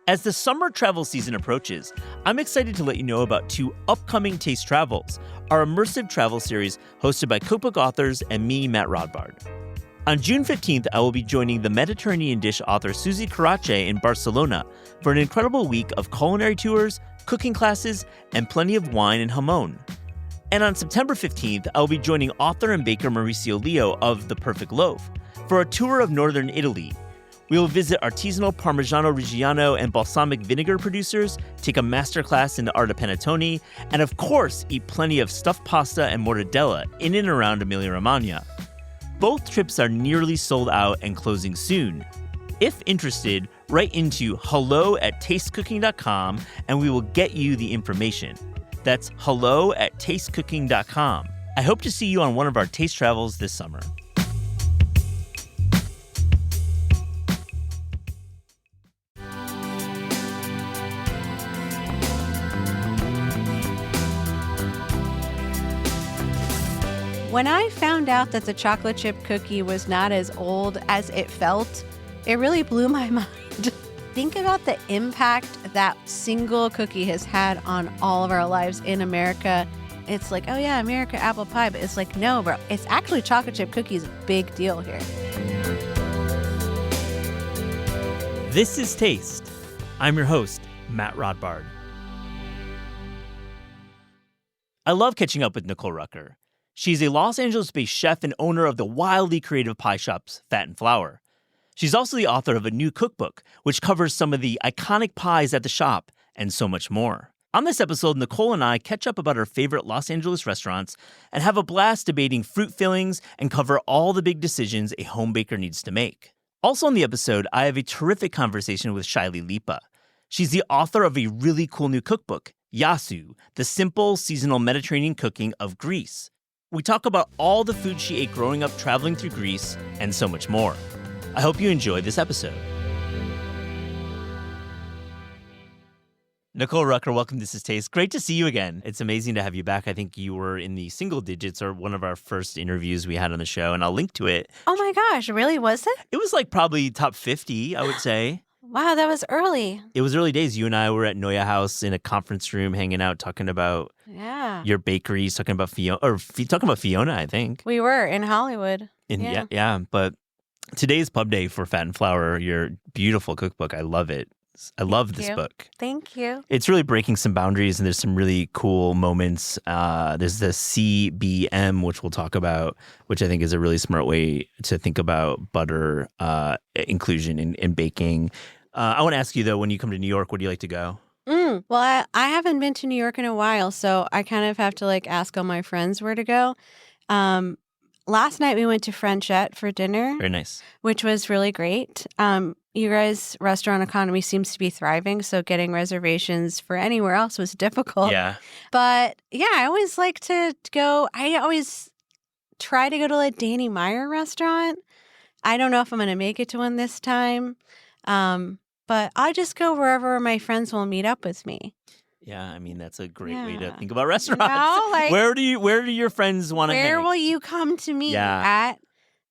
As the summer travel season approaches, I'm excited to let you know about 2 upcoming Taste Travels, our immersive travel series hosted by cookbook authors and me, Matt Rodbard. On June 15th, I will be joining the Mediterranean dish author Susie Carace in Barcelona for an incredible week of culinary tours, cooking classes, and plenty of wine and jamon. And on September 15th, I will be joining author and baker Mauricio Leo of The Perfect Loaf for a tour of northern Italy. We will visit artisanal Parmigiano Reggiano and balsamic vinegar producers, take a masterclass in the art of panettone, and of course, eat plenty of stuffed pasta and mortadella in and around Emilia-Romagna. Both trips are nearly sold out and closing soon. If interested, write into hello@tastecooking.com and we will get you the information. That's hello@tastecooking.com. I hope to see you on one of our taste travels this summer. When I found out that the chocolate chip cookie was not as old as it felt, it really blew my mind. Think about the impact that single cookie has had on all of our lives in America. It's like, oh yeah, America apple pie, but it's like, no, bro, it's actually chocolate chip cookies, a big deal here. This is Taste. I'm your host, Matt Rodbard. I love catching up with Nicole Rucker. She's a Los Angeles-based chef and owner of the wildly creative pie shops Fat and Flour. She's also the author of a new cookbook, which covers some of the iconic pies at the shop and so much more. On this episode, Nicole and I catch up about her favorite Los Angeles restaurants and have a blast debating fruit fillings and cover all the big decisions a home baker needs to make. Also on the episode, I have a terrific conversation with Shaili Lipa. She's the author of a really cool new cookbook, Yasu, the simple seasonal Mediterranean cooking of Greece. We talk about all the food she ate growing up traveling through Greece and so much more. I hope you enjoy this episode. Nicole Rucker, welcome to This Is Taste. Great to see you again. It's amazing to have you back. I think you were in the single digits or one of our first interviews we had on the show, and I'll link to it. Oh my gosh, really, was it? It was like probably top 50, I would say. Wow, that was early. It was early days. You and I were at Noya House in a conference room hanging out, talking about your bakeries, talking about Fiona, I think. We were in Hollywood. Yeah. But today's pub day for Fat and Flour, your beautiful cookbook. I love it. I love this book. Thank you. It's really breaking some boundaries, and there's some really cool moments. There's the CBM, which we'll talk about, which I think is a really smart way to think about butter inclusion in baking. I want to ask you, though, when you come to New York, where do you like to go? Well, I haven't been to New York in a while, so I kind of have to ask all my friends where to go. Last night we went to Frenchette for dinner. Very nice. Which was really great. You guys' restaurant economy seems to be thriving, so getting reservations for anywhere else was difficult. Yeah. But yeah, I always like to go. I always try to go to Danny Meyer restaurant. I don't know if I'm going to make it to one this time. But I just go wherever my friends will meet up with me. Yeah, I mean, that's a great way to think about restaurants. Where do your friends want to hang? Where will you come to me at?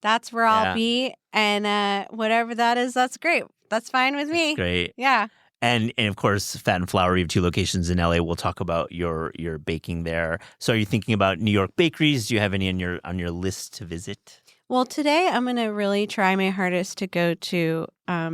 That's where I'll be. And whatever that is, that's great. That's fine with me. That's great. Yeah. And of course, Fat and Flour, you have 2 locations in LA. We'll talk about your baking there. So are you thinking about New York bakeries? Do you have any on your list to visit? Well, today I'm going to really try my hardest to go to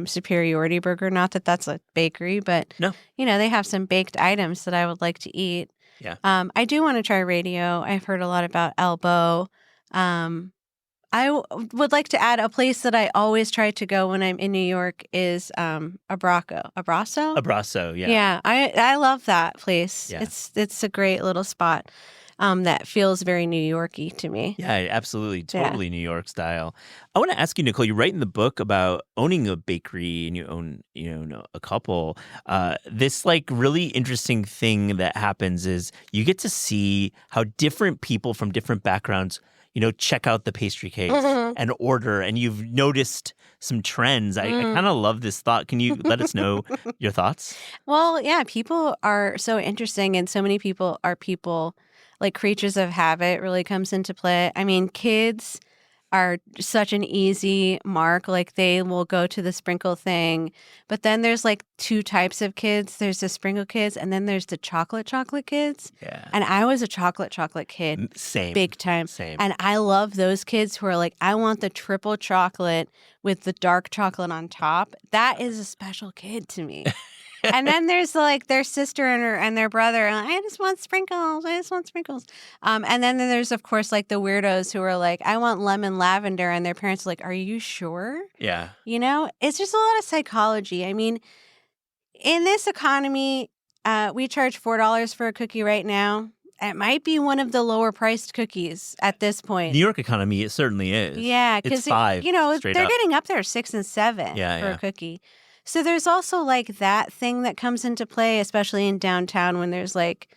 Superiority Burger. Not that that's a bakery, but they have some baked items that I would like to eat. Yeah. I do want to try Radio. I've heard a lot about Elbow. I would like to add a place that I always try to go when I'm in New York is Abraco. Abrazo? Abrazo, yeah. Yeah, I love that place. Yeah. It's a great little spot. That feels very New York-y to me. Yeah, absolutely. Totally New York style. I want to ask you, Nicole, you write in the book about owning a bakery and you own, a couple. This really interesting thing that happens is you get to see how different people from different backgrounds, check out the pastry cakes and order, and you've noticed some trends. I kind of love this thought. Can you let us know your thoughts? Well, yeah, people are so interesting, and so many people are creatures of habit really comes into play. I mean, kids are such an easy mark. Like they will go to the sprinkle thing. But then there's like two types of kids. There's the sprinkle kids and then there's the chocolate kids. Yeah. And I was a chocolate kid. Same. Big time. Same. And I love those kids who are like, I want the triple chocolate with the dark chocolate on top. That is a special kid to me. And then there's like their sister and their brother. And I just want sprinkles. I just want sprinkles. And then there's, of course, like the weirdos who are like, I want lemon lavender. And their parents are like, are you sure? Yeah. You know, it's just a lot of psychology. I mean, in this economy, we charge $4 for a cookie right now. It might be one of the lower priced cookies at this point. New York economy, it certainly is. Yeah. It's Because, $5. They're getting up there 6 and 7 for a cookie. So there's also like that thing that comes into play, especially in downtown when there's like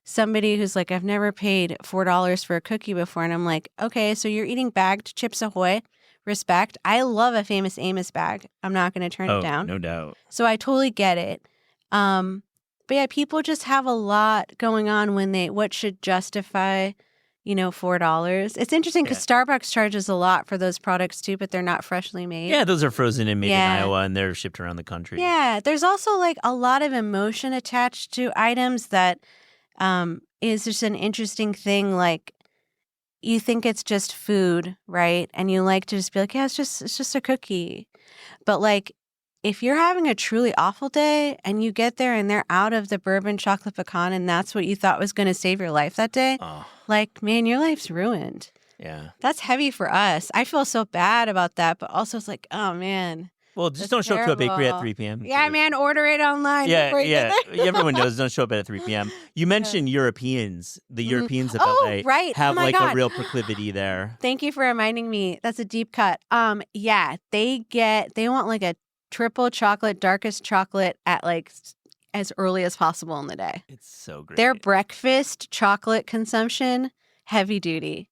somebody who's like, I've never paid $4 for a cookie before. And I'm like, okay, so you're eating bagged Chips Ahoy. Respect. I love a Famous Amos bag. I'm not going to turn it down. No doubt. So I totally get it. But yeah, people just have a lot going on when what should justify, $4. It's interesting because Starbucks charges a lot for those products too, but they're not freshly made. Yeah, those are frozen and made in Iowa and they're shipped around the country. Yeah, there's also like a lot of emotion attached to items that is just an interesting thing. Like you think it's just food, right? And you like to just be like, yeah, it's just a cookie. But like if you're having a truly awful day and you get there and they're out of the bourbon chocolate pecan and that's what you thought was going to save your life that day, like, man, your life's ruined. Yeah. That's heavy for us. I feel so bad about that, but also it's like, oh, man. Well, just don't show up to a bakery at 3 p.m. Yeah, man, order it online. Yeah. Everyone knows don't show up at 3 p.m. You mentioned Europeans. The Europeans of LA have a real proclivity there. Thank you for reminding me. That's a deep cut. Yeah, they want like a triple chocolate, darkest chocolate at like as early as possible in the day. It's so great. Their breakfast chocolate consumption, heavy duty.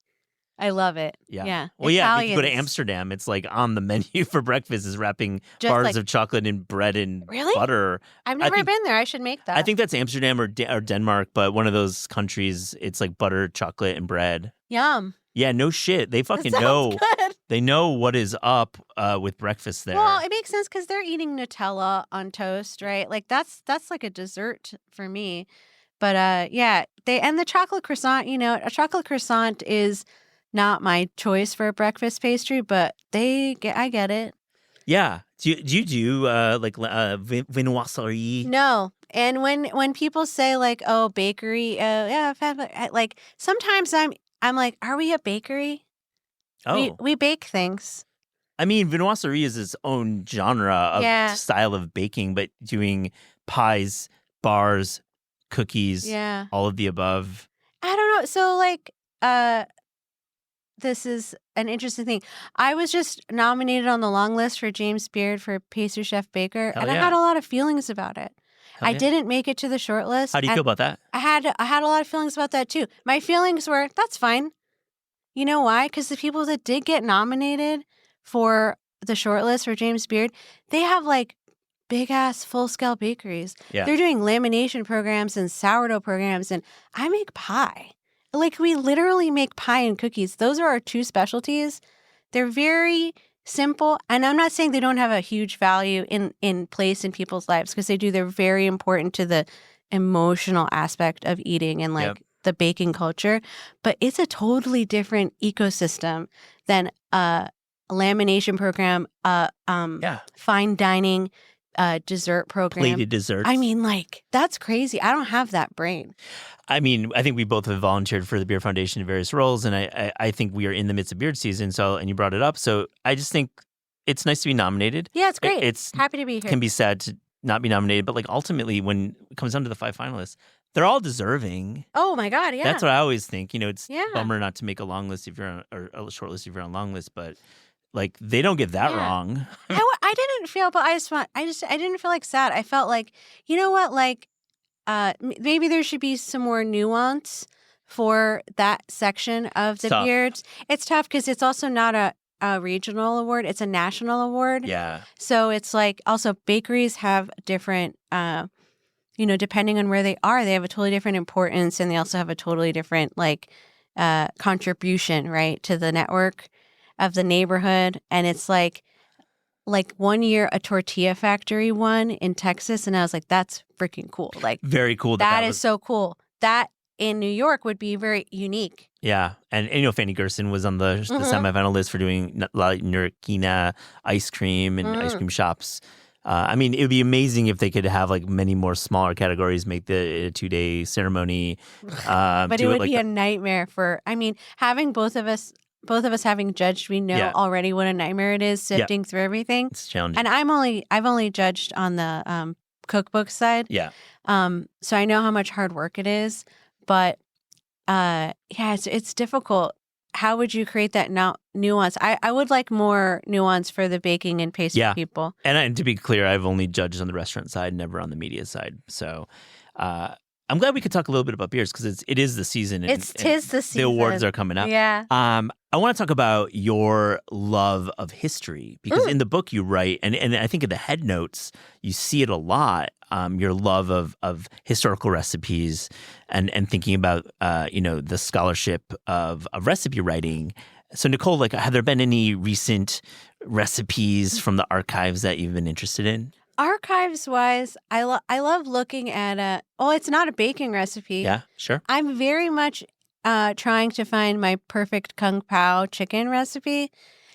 I love it. Yeah. Well, if you go to Amsterdam, it's like on the menu for breakfast is wrapping bars of chocolate in bread and butter. I've never been there. I should make that. I think that's Amsterdam or Denmark, but one of those countries, it's like butter, chocolate, and bread. Yum. Yeah, no shit. They fucking know. Good. They know what is up with breakfast there. Well, it makes sense because they're eating Nutella on toast, right? Like that's like a dessert for me. But and the chocolate croissant. A chocolate croissant is not my choice for a breakfast pastry, but I get it. Yeah. Do you do viennoiserie? No. And when people say like, oh, bakery, like sometimes I'm like, are we a bakery? Oh. We bake things. I mean, viennoiserie is its own genre of style of baking, but doing pies, bars, cookies, all of the above. I don't know. So like, this is an interesting thing. I was just nominated on the long list for James Beard for Pastry Chef Baker, I had a lot of feelings about it. I didn't make it to the short list. How do you feel about that? I had a lot of feelings about that too. My feelings were, that's fine. You know why? Because the people that did get nominated for the short list for James Beard, they have like big ass full scale bakeries. Yeah. They're doing lamination programs and sourdough programs, and I make pie. Like we literally make pie and cookies. Those are our two specialties. They're very simple. And I'm not saying they don't have a huge value in place in people's lives because they do. They're very important to the emotional aspect of eating and like the baking culture. But it's a totally different ecosystem than a lamination program, fine dining dessert program. Plated desserts. I mean, like, that's crazy. I don't have that brain. I mean, I think we both have volunteered for the Beard Foundation in various roles, and I think we are in the midst of beard season, and you brought it up. So I just think it's nice to be nominated. Yeah, it's great. It's happy to be here. Can be sad to not be nominated, but like ultimately when it comes down to the 5 finalists, they're all deserving. Oh my God, yeah. That's what I always think. It's a bummer not to make a long list if you're on, or a short list if you're on a long list, but like they don't get that wrong. I didn't feel, but I didn't feel like sad. I felt like, you know what, like maybe there should be some more nuance for that section of the beards. It's tough because it's also not a regional award. It's a national award. Yeah. So it's like also bakeries have different, depending on where they are, they have a totally different importance, and they also have a totally different like contribution, right, to the network. of the neighborhood, and it's like 1 year a tortilla factory won in Texas, and I was like, that's freaking cool. Like, Very cool. that is so cool. That in New York would be very unique. Yeah. And Fanny Gerson was on the semifinal list for doing like Nurkina ice cream and ice cream shops. I mean, it would be amazing if they could have like many more smaller categories, make the a 2-day ceremony. But it would be a nightmare having both of us having judged, we know already what a nightmare it is sifting through everything. It's challenging. And I've only judged on the cookbook side. Yeah. So I know how much hard work it is, but it's difficult. How would you create that nuance? I would like more nuance for the baking and pastry people. And to be clear, I've only judged on the restaurant side, never on the media side. So I'm glad we could talk a little bit about beers because it is the season. And, tis the season. The awards are coming up. Yeah. I want to talk about your love of history because in the book you write, and I think in the head notes you see it a lot. Your love of historical recipes and thinking about the scholarship of recipe writing. So Nicole, like, have there been any recent recipes from the archives that you've been interested in? Archives wise, I love looking at it's not a baking recipe. Yeah, sure. I'm very much trying to find my perfect Kung Pao chicken recipe.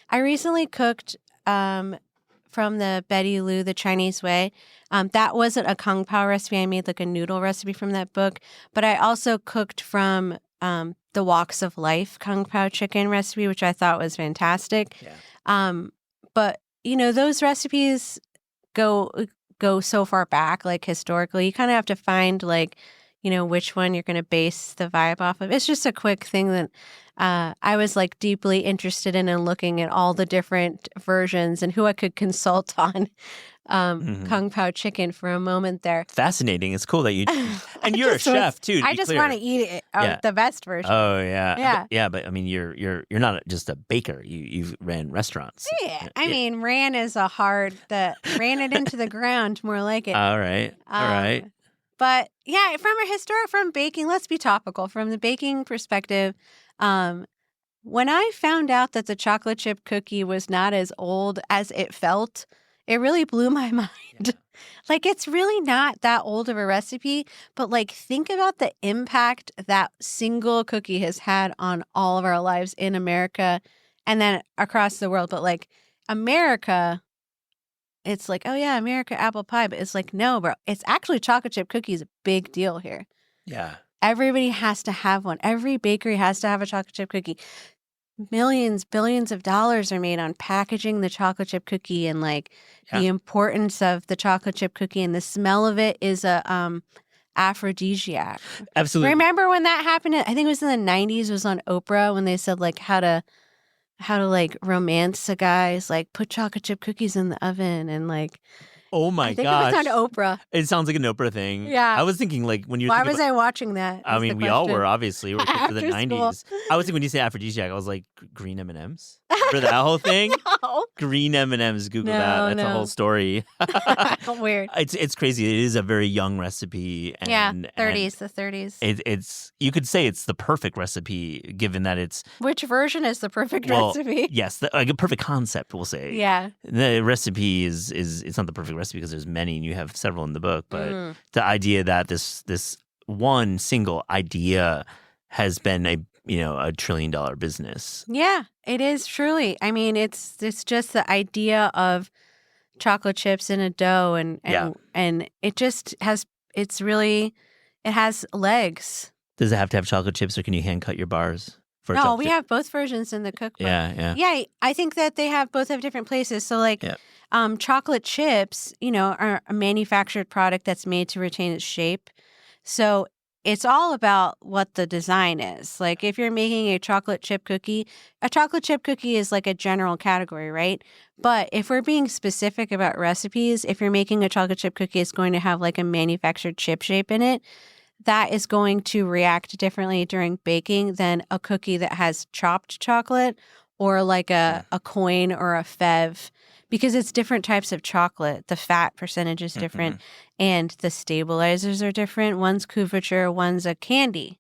I recently cooked from the Betty Lou, the Chinese way. That wasn't a Kung Pao recipe. I made like a noodle recipe from that book. But I also cooked from the Walks of Life Kung Pao chicken recipe, which I thought was fantastic. Yeah. But, those recipes go so far back, like historically. You kind of have to find like, which one you're going to base the vibe off of. It's just a quick thing that I was like deeply interested in and looking at all the different versions and who I could consult on Kung Pao chicken for a moment there. Fascinating. It's cool that you and you're a chef too. I just want to eat it, the best version. Oh yeah, But I mean, you're not just a baker. You've ran restaurants. Yeah, I mean, ran is a hard. Ran it into the ground, more like it. All right. But yeah, from baking, let's be topical. From the baking perspective, when I found out that the chocolate chip cookie was not as old as it felt, it really blew my mind. Yeah. Like, it's really not that old of a recipe, but like, think about the impact that single cookie has had on all of our lives in America and then across the world. But like, America, it's like, oh yeah, America apple pie. But it's like, no, bro, it's actually chocolate chip cookies, a big deal here. Yeah. Everybody has to have one. Every bakery has to have a chocolate chip cookie. Millions, billions of dollars are made on packaging the chocolate chip cookie and like the importance of the chocolate chip cookie, and the smell of it is a aphrodisiac. Absolutely. Remember when that happened? I think it was in the 90s. It was on Oprah when they said like how to like romance a guy's like put chocolate chip cookies in the oven and like. Oh my gosh. I think it was on Oprah. It sounds like an Oprah thing. Yeah. I was thinking like when you Why was I watching that? I mean, we all were, obviously. We're kids of the 90s. School. I was thinking when you say aphrodisiac, I was like, green M&Ms? For that whole thing? No. Green M&Ms, Google that. That's a whole story. Weird. It's crazy. It is a very young recipe. And, 30s, the 30s. It's you could say it's the perfect recipe, given that it's... Which version is the perfect recipe? Yes, like a perfect concept, we'll say. Yeah. The recipe is it's not the perfect recipe because there's many, and you have several in the book, but the idea that this one single idea has been a $1 trillion business. Yeah, it is truly. I mean, it's just the idea of chocolate chips in a dough and it just has it has legs. Does it have to have chocolate chips, or can you hand cut your bars? No, we have both versions in the cookbook. Yeah, I think that they both have different places. So like chocolate chips, are a manufactured product that's made to retain its shape. So it's all about what the design is. Like if you're making a chocolate chip cookie is like a general category, right? But if we're being specific about recipes, if you're making a chocolate chip cookie, it's going to have like a manufactured chip shape in it. That is going to react differently during baking than a cookie that has chopped chocolate or like a coin or a fève, because it's different types of chocolate. The fat percentage is different and the stabilizers are different. One's couverture, one's a candy.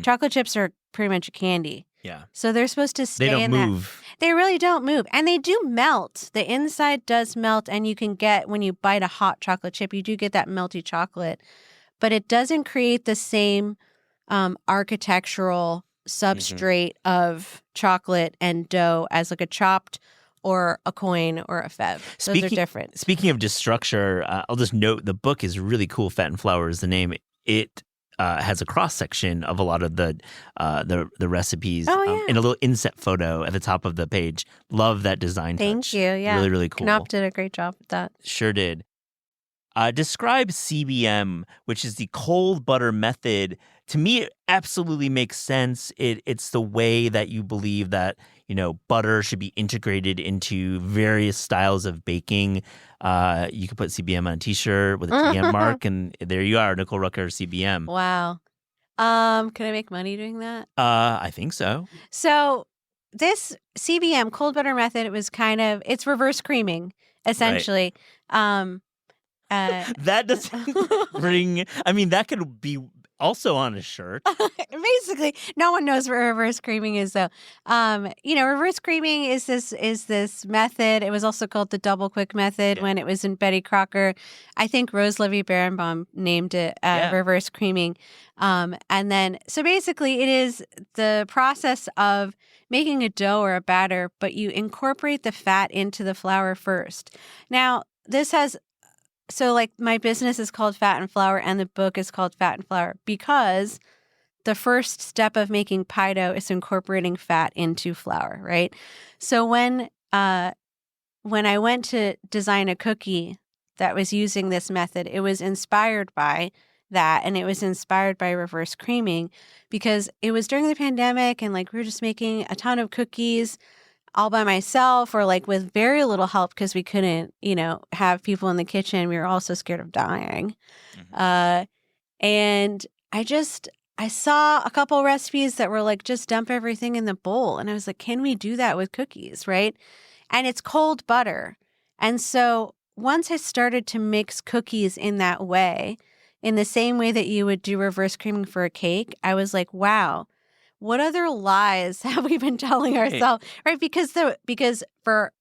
Chocolate chips are pretty much a candy. Yeah. So they're supposed to stay they don't in move. They really don't move. And they do melt. The inside does melt. And you can get, when you bite a hot chocolate chip, you do get that melty chocolate. But it doesn't create the same architectural substrate of chocolate and dough as like a chopped or a coin or a fev. Those are different. Speaking of just structure, I'll just note the book is really cool. Fat and Flour is the name. It has a cross section of a lot of the recipes in a little inset photo at the top of the page. Love that design touch. Thank you. Yeah, really, really cool. Knopf did a great job with that. Sure did. Describe CBM, which is the cold butter method. To me, it absolutely makes sense. It's the way that you believe that, butter should be integrated into various styles of baking. You could put CBM on a T-shirt with a TM mark, and there you are, Nicole Rucker, CBM. Wow. Can I make money doing that? I think so. So this CBM, cold butter method, it's reverse creaming, essentially. Right. That doesn't bring. I mean, that could be also on a shirt. Basically, no one knows what reverse creaming is, though. Reverse creaming is this method. It was also called the double quick method when it was in Betty Crocker. I think Rose Levy Berenbaum named it reverse creaming. And then, so basically, it is the process of making a dough or a batter, but you incorporate the fat into the flour first. Now, this has. So, like, my business is called Fat and Flour, and the book is called Fat and Flour because the first step of making pie dough is incorporating fat into flour, right? So when I went to design a cookie that was using this method, it was inspired by that, and it was inspired by reverse creaming because it was during the pandemic, and, like, we were just making a ton of cookies all by myself or like with very little help because we couldn't, have people in the kitchen. We were all so scared of dying. Mm-hmm. And I saw a couple recipes that were like, just dump everything in the bowl. And I was like, can we do that with cookies, right? And it's cold butter. And so once I started to mix cookies in that way, in the same way that you would do reverse creaming for a cake, I was like, wow. What other lies have we been telling ourselves? Right? Because for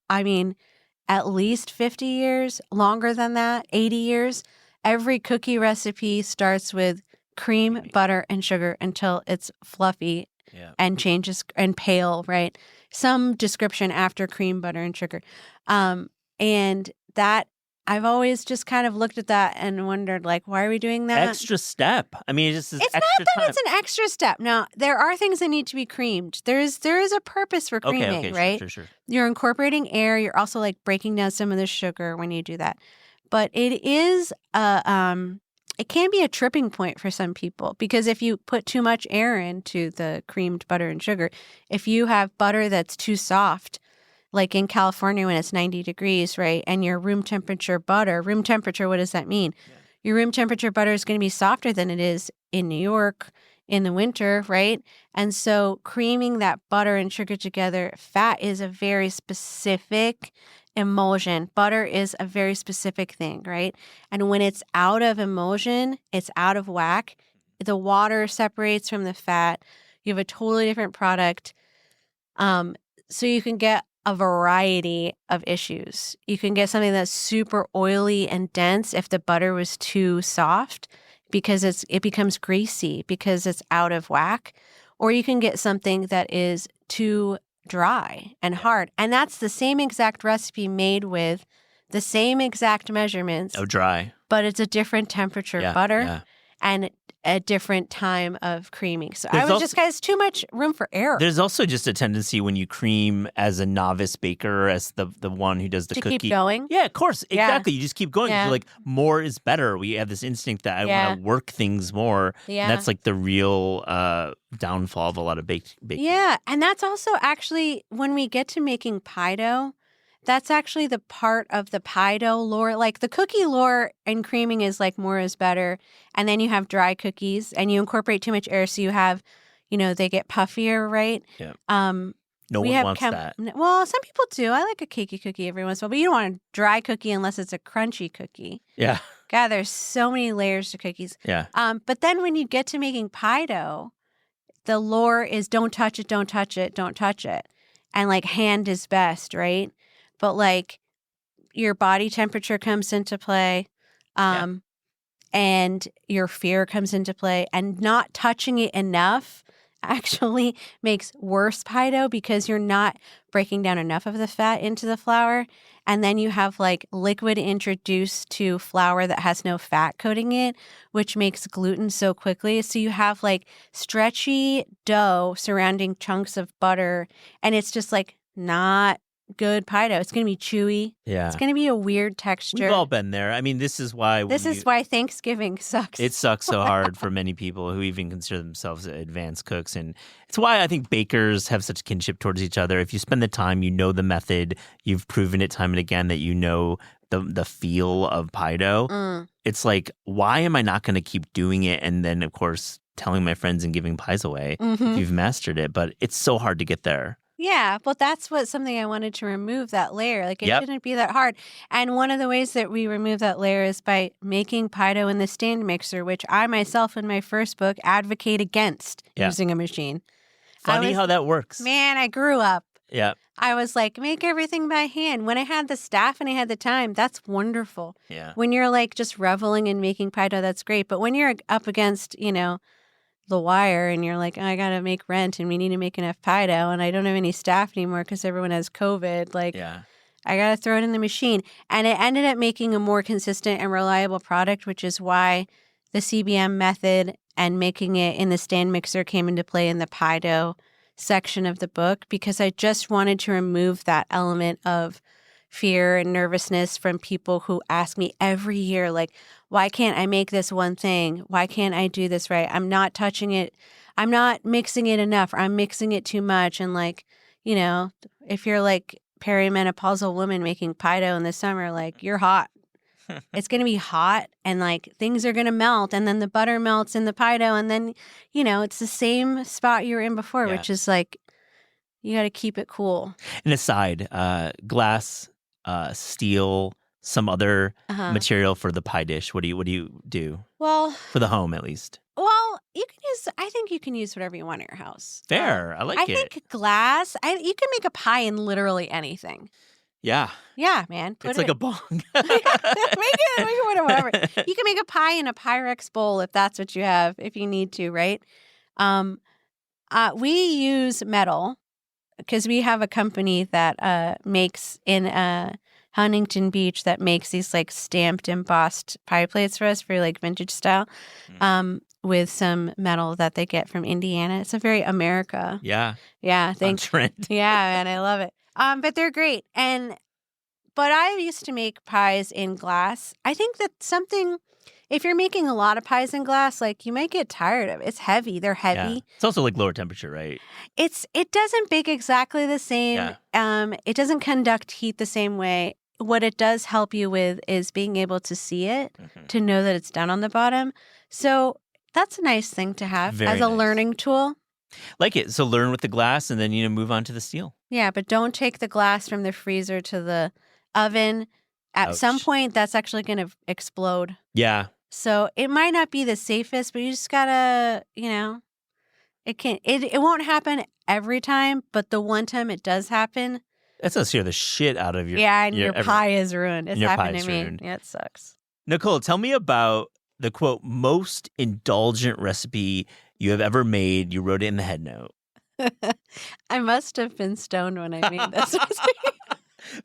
at least 50 years, longer than that, 80 years, every cookie recipe starts with cream, butter, and sugar until it's fluffy and changes and pale, right? Some description after cream, butter, and sugar. And that I've always just kind of looked at that and wondered, like, why are we doing that? Extra step. I mean, it's not that time. It's an extra step. Now, there are things that need to be creamed. There is a purpose for creaming, right? Sure. You're incorporating air. You're also like breaking down some of the sugar when you do that. But it is it can be a tripping point for some people because if you put too much air into the creamed butter and sugar, if you have butter that's too soft, like in California when it's 90 degrees, right? And your room temperature, what does that mean? Yeah. Your room temperature butter is going to be softer than it is in New York in the winter, right? And so creaming that butter and sugar together, fat is a very specific emulsion. Butter is a very specific thing, right? And when it's out of emulsion, it's out of whack. The water separates from the fat. You have a totally different product. So you can get a variety of issues. You can get something that's super oily and dense if the butter was too soft because it becomes greasy because it's out of whack. Or you can get something that is too dry and hard. And that's the same exact recipe made with the same exact measurements. Oh, dry. But it's a different temperature butter and a different time of creaming. So guys, too much room for error. There's also just a tendency when you cream as a novice baker, as the one who does the cookie. To keep going? Yeah, of course. Exactly. You just keep going. Yeah. You're like, more is better. We have this instinct that I want to work things more. Yeah. And that's like the real downfall of a lot of baking. Yeah. And that's also actually when we get to making pie dough, that's actually the part of the pie dough lore. Like the cookie lore and creaming is like more is better. And then you have dry cookies and you incorporate too much air. So you have, they get puffier, right? Yeah. No one wants that. Well, some people do. I like a cakey cookie every once in a while, but you don't want a dry cookie unless it's a crunchy cookie. Yeah. God, there's so many layers to cookies. Yeah. But then when you get to making pie dough, the lore is don't touch it, don't touch it, don't touch it. and like hand is best, right? But like your body temperature comes into play. And your fear comes into play, and not touching it enough actually makes worse pie dough because you're not breaking down enough of the fat into the flour. And then you have like liquid introduced to flour that has no fat coating it, which makes gluten so quickly. So you have like stretchy dough surrounding chunks of butter, and it's just like not good pie dough. It's going to be chewy. Yeah. It's going to be a weird texture. We've all been there. I mean, this is why why Thanksgiving sucks. It sucks so hard for many people who even consider themselves advanced cooks. And it's why I think bakers have such kinship towards each other. If you spend the time, you know the method, you've proven it time and again that you know the feel of pie dough. It's like, why am I not going to keep doing it? And then, of course, telling my friends and giving pies away if you've mastered it. But it's so hard to get there. Yeah, well, that's something I wanted to remove, that layer. Like, it shouldn't be that hard. And one of the ways that we remove that layer is by making pie dough in the stand mixer, which I myself in my first book advocate against using a machine. Funny how that works. Man, I grew up. Yeah. I was like, make everything by hand. When I had the staff and I had the time, that's wonderful. Yeah. When you're like just reveling in making pie dough, that's great. But when you're up against, the wire and you're like, oh, I got to make rent and we need to make enough pie dough and I don't have any staff anymore because everyone has COVID. Like, I got to throw it in the machine. And it ended up making a more consistent and reliable product, which is why the CBM method and making it in the stand mixer came into play in the pie dough section of the book, because I just wanted to remove that element of fear and nervousness from people who ask me every year, like, why can't I make this one thing? Why can't I do this right? I'm not touching it. I'm not mixing it enough. Or I'm mixing it too much. And like, if you're like perimenopausal woman making pie dough in the summer, like, you're hot. It's going to be hot and like things are going to melt, and then the butter melts in the pie dough. And then, it's the same spot you were in before, which is like, you got to keep it cool. And aside, glass, steel, some other material for the pie dish. What do you do? Well, for the home at least. Well, I think you can use whatever you want at your house. Fair. I like it. I think glass, you can make a pie in literally anything. Yeah. Yeah, man. It's like a bong. make it whatever. You can make a pie in a Pyrex bowl if that's what you have, if you need to, right? We use metal because we have a company that makes in Huntington Beach that makes these like stamped embossed pie plates for us for like vintage style with some metal that they get from Indiana. It's a very America. Yeah. Yeah. Thanks. Trend. Yeah, man. I love it. But they're great. But I used to make pies in glass. I think that if you're making a lot of pies in glass, like, you might get tired of it. It's heavy. They're heavy. Yeah. It's also like lower temperature, right? It doesn't bake exactly the same. Yeah. It doesn't conduct heat the same way. What it does help you with is being able to see it, to know that it's done on the bottom. So that's a nice thing to have as a learning tool. Like it. So learn with the glass and then, move on to the steel. Yeah, but don't take the glass from the freezer to the oven. At some point, that's actually going to explode. Yeah. So it might not be the safest, but you just gotta, it won't happen every time, but the one time it does happen. That's gonna scare the shit out of your. Yeah, and your pie is ruined. It's happened to me. Ruined. Yeah, it sucks. Nicole, tell me about the quote most indulgent recipe you have ever made. You wrote it in the head note. I must have been stoned when I made this recipe.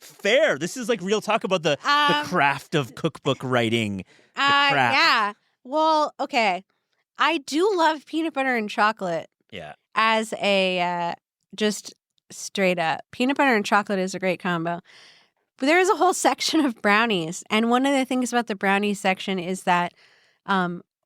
Fair. This is like real talk about the craft of cookbook writing. Yeah. Well, okay. I do love peanut butter and chocolate. Yeah. As a just straight up. Peanut butter and chocolate is a great combo. But there is a whole section of brownies. And one of the things about the brownie section is that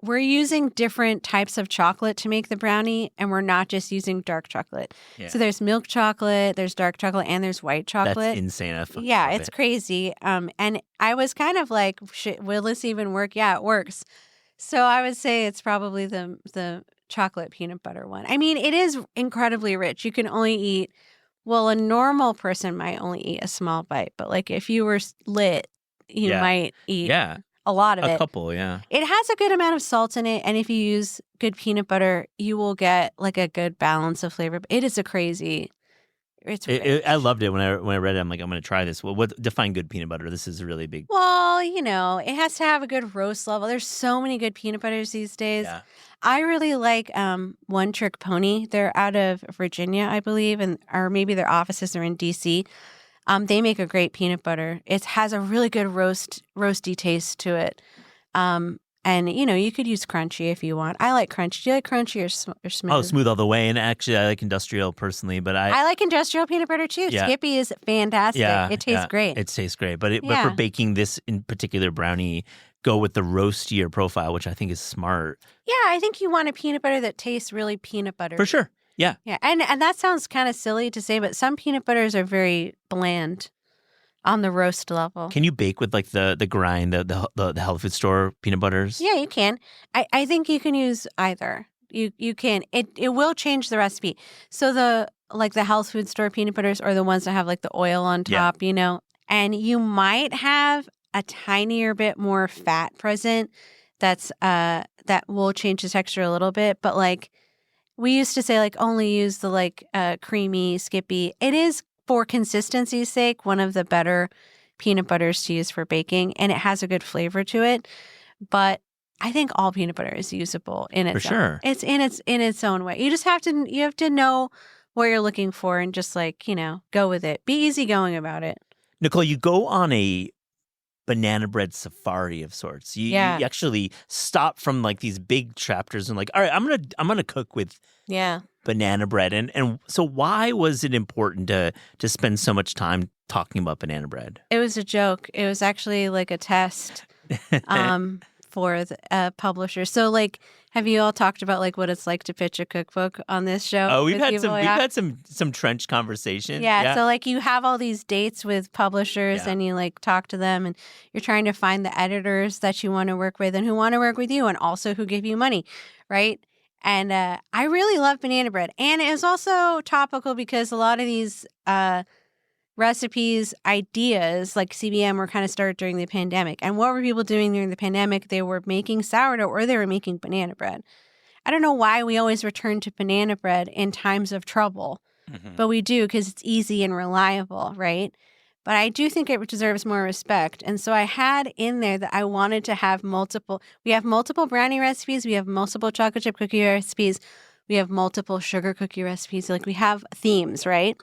we're using different types of chocolate to make the brownie, and we're not just using dark chocolate. Yeah. So there's milk chocolate, there's dark chocolate, and there's white chocolate. That's insane. Yeah, it's crazy. And I was kind of like, shit, will this even work? Yeah, it works. So I would say it's probably the chocolate peanut butter one. I mean, it is incredibly rich. You can only eat, well, a normal person might only eat a small bite, but like if you were lit, you might eat a lot of it. A couple, yeah. It has a good amount of salt in it, and if you use good peanut butter, you will get like a good balance of flavor. It is a crazy It's rich. I loved it when I read it. I'm like, I'm going to try this. Well, define good peanut butter? This is really big. Well, it has to have a good roast level. There's so many good peanut butters these days. Yeah. I really like One Trick Pony. They're out of Virginia, I believe, or maybe their offices are in DC. They make a great peanut butter. It has a really good roasty taste to it. And you could use crunchy if you want. I like crunchy. Do you like crunchy or smooth? Oh, smooth all the way. And actually, I like industrial personally, but I like industrial peanut butter too. Yeah. Skippy is fantastic. Yeah, It tastes great. It tastes great. But for baking this in particular brownie, go with the roastier profile, which I think is smart. Yeah, I think you want a peanut butter that tastes really peanut butter. For sure. Yeah. Yeah, and that sounds kind of silly to say, but some peanut butters are very bland on the roast level. Can you bake with like the grind, the health food store peanut butters? Yeah, you can. I think you can use either. You can. It will change the recipe. So the health food store peanut butters are the ones that have like the oil on top, and you might have a tinier bit more fat present. That will change the texture a little bit, but like we used to say, like only use the creamy Skippy. It is, for consistency's sake, one of the better peanut butters to use for baking, and it has a good flavor to it. But I think all peanut butter is usable in its For sure. It's in its own way. You just have to know what you're looking for and just go with it. Be easygoing about it. Nicole, you go on a banana bread safari of sorts. You actually stop from like these big chapters and like, all right, I'm gonna cook with banana bread. And so why was it important to spend so much time talking about banana bread? It was a joke. It was actually like a test for the publisher. So like, have you all talked about like what it's like to pitch a cookbook on this show? Oh, we've had some trench conversation. Yeah. So like you have all these dates with publishers and you like talk to them and you're trying to find the editors that you want to work with and who want to work with you and also who give you money, right? And I really love banana bread. And it was also topical because a lot of these recipes, ideas like CBM were kind of started during the pandemic. And what were people doing during the pandemic? They were making sourdough or they were making banana bread. I don't know why we always return to banana bread in times of trouble, but we do because it's easy and reliable, right? But I do think it deserves more respect. And so I had in there that I wanted to have we have multiple brownie recipes. We have multiple chocolate chip cookie recipes. We have multiple sugar cookie recipes. Like we have themes, right?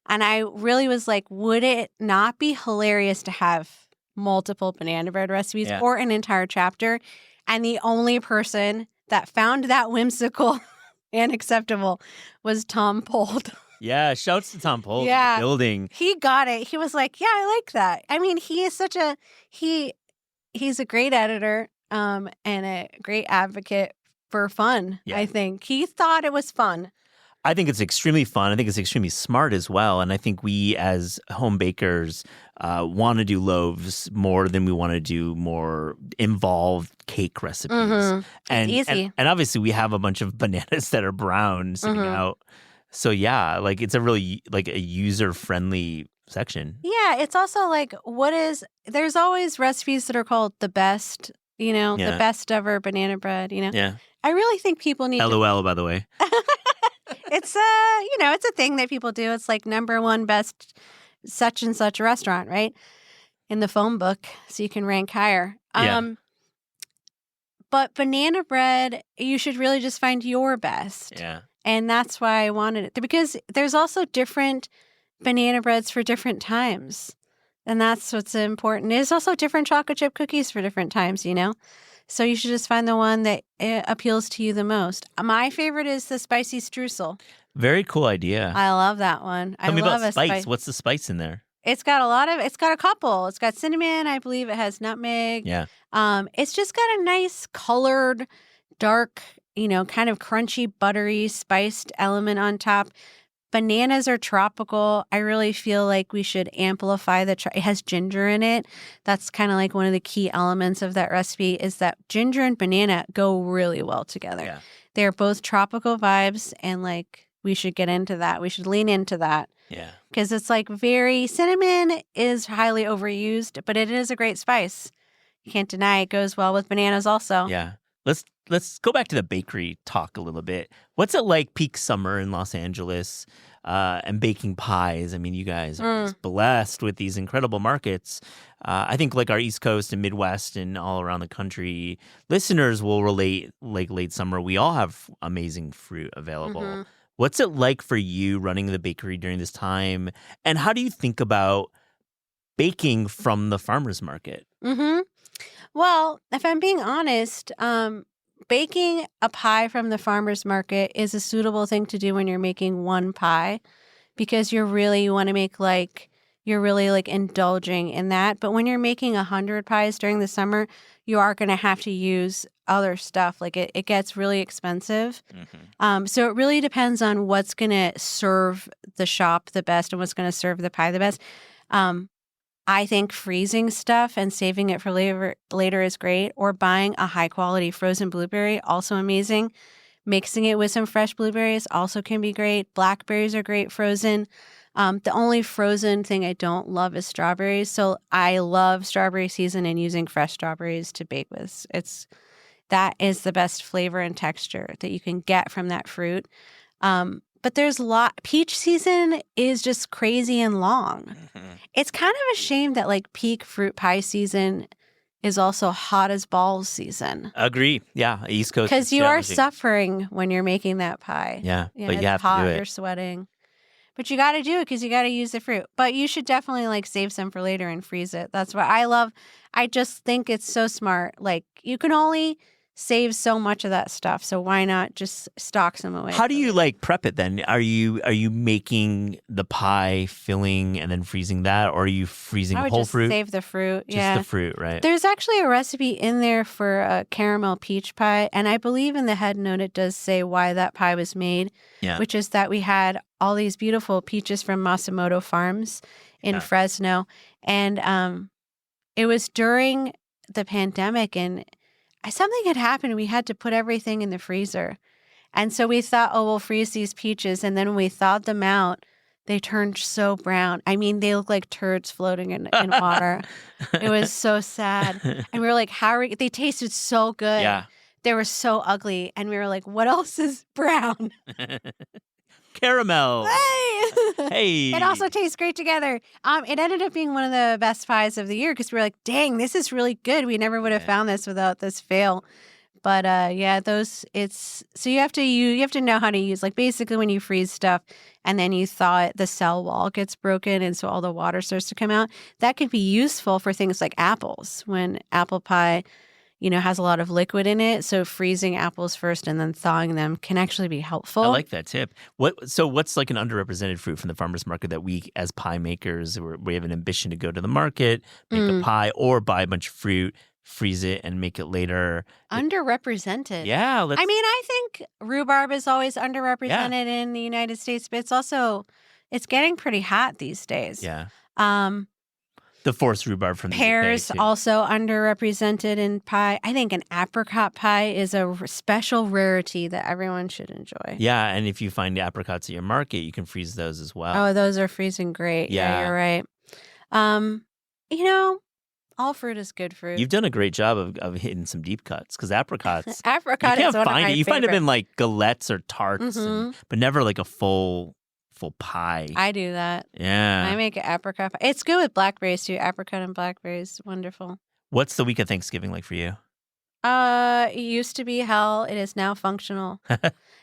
And I really was like, would it not be hilarious to have multiple banana bread recipes or an entire chapter? And the only person that found that whimsical and acceptable was Tom Pold. Yeah, shouts to Tom Pold. Yeah. Building. He got it. He was like, yeah, I like that. I mean, he is he's a great editor and a great advocate for fun, I think. He thought it was fun. I think it's extremely fun. I think it's extremely smart as well. And I think we as home bakers want to do loaves more than we want to do more involved cake recipes. And, it's easy. And obviously we have a bunch of bananas that are brown sitting out. So yeah, like it's a really like a user-friendly section. Yeah, it's also like there's always recipes that are called the best, the best ever banana bread, Yeah. I really think people need LOL, by the way. It's it's a thing that people do. It's like number one best such and such restaurant, right? In the phone book, so you can rank higher. But banana bread, you should really just find your best. Yeah. And that's why I wanted it. Because there's also different banana breads for different times. And that's what's important. There's also different chocolate chip cookies for different times, So you should just find the one that appeals to you the most. My favorite is the spicy streusel. Very cool idea. I love that one. Tell me about spice. What's the spice in there? It's got a couple. It's got cinnamon. I believe it has nutmeg. Yeah. It's just got a nice colored, dark, kind of crunchy, buttery, spiced element on top. Bananas are tropical. I really feel like we should amplify it has ginger in it. That's kind of like one of the key elements of that recipe is that ginger and banana go really well together. Yeah. They're both tropical vibes and like we should get into that. We should lean into that. Yeah. Because it's like cinnamon is highly overused, but it is a great spice. You can't deny it goes well with bananas also. Yeah. Let's go back to the bakery talk a little bit. What's it like peak summer in Los Angeles? and baking pies. I mean, you guys are just blessed with these incredible markets. I think like our East Coast and Midwest and all around the country, listeners will relate. Like late summer, we all have amazing fruit available. What's it like for you running the bakery during this time? And how do you think about baking from the farmer's market? Well, if I'm being honest, baking a pie from the farmer's market is a suitable thing to do when you're making one pie, because you want to make you're really like indulging in that. But when you're making 100 pies during the summer, you are going to have to use other stuff. Like it gets really expensive. So it really depends on what's going to serve the shop the best and what's going to serve the pie the best. I think freezing stuff and saving it for later is great, or buying a high-quality frozen blueberry, also amazing. Mixing it with some fresh blueberries also can be great. Blackberries are great frozen. The only frozen thing I don't love is strawberries. So I love strawberry season and using fresh strawberries to bake with. That is the best flavor and texture that you can get from that fruit. But there's peach season is just crazy and long. It's kind of a shame that like peak fruit pie season is also hot as balls season. Agree. Yeah. East Coast. Because you are suffering when you're making that pie. Yeah. But you have hot, to do it. You're sweating. But you got to do it because you got to use the fruit. But you should definitely like save some for later and freeze it. That's what I love. I just think it's so smart. Like you can only save so much of that stuff. So why not just stock some away? How do you like prep it then? Are you making the pie filling and then freezing that, or are you freezing I would whole just fruit? Save the fruit. Just the fruit, right? There's actually a recipe in there for a caramel peach pie, and I believe in the head note it does say why that pie was made, which is that we had all these beautiful peaches from Masamoto Farms in Fresno, and it was during the pandemic, and something had happened. We had to put everything in the freezer. And so we thought, we'll freeze these peaches. And then when we thawed them out, they turned so brown. I mean, they look like turds floating in water. It was so sad. And we were like, they tasted so good. Yeah. They were so ugly. And we were like, what else is brown? Caramel. Hey. It also tastes great together. It ended up being one of the best pies of the year because we were like, dang, this is really good. We never would have found this without this fail. But so you have to know how to use, like basically when you freeze stuff and then you thaw it, the cell wall gets broken and so all the water starts to come out. That can be useful for things like apples. When apple pie has a lot of liquid in it. So freezing apples first and then thawing them can actually be helpful. I like that tip. What's like an underrepresented fruit from the farmer's market that we as pie makers, we have an ambition to go to the market, make a pie, or buy a bunch of fruit, freeze it, and make it later? Underrepresented. Yeah. I think rhubarb is always underrepresented in the United States, but it's getting pretty hot these days. Yeah. The forced rhubarb from the pears UK, also underrepresented in pie. I think an apricot pie is a special rarity that everyone should enjoy. Yeah, and if you find apricots at your market, you can freeze those as well. Oh, those are freezing great. Yeah, you're right. All fruit is good fruit. You've done a great job of hitting some deep cuts because apricots. Apricot you is can't one find of my it. You favorite. find them in like galettes or tarts, but never like a full pie. I do that. Yeah. I make an apricot pie. It's good with blackberries too. Apricot and blackberries, wonderful. What's the week of Thanksgiving like for you? It used to be hell. It is now functional.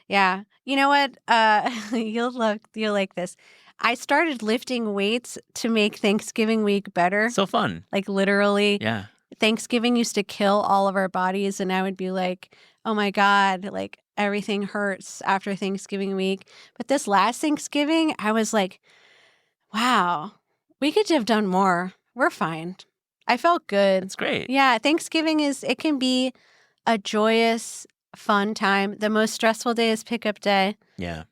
Yeah. You know what? You'll like this. I started lifting weights to make Thanksgiving week better. So fun. Like literally. Yeah. Thanksgiving used to kill all of our bodies, and I would be like, oh my God, like everything hurts after Thanksgiving week. But this last Thanksgiving, I was like, wow, we could have done more. We're fine. I felt good. That's great. Yeah, Thanksgiving it can be a joyous, fun time. The most stressful day is pickup day. Yeah.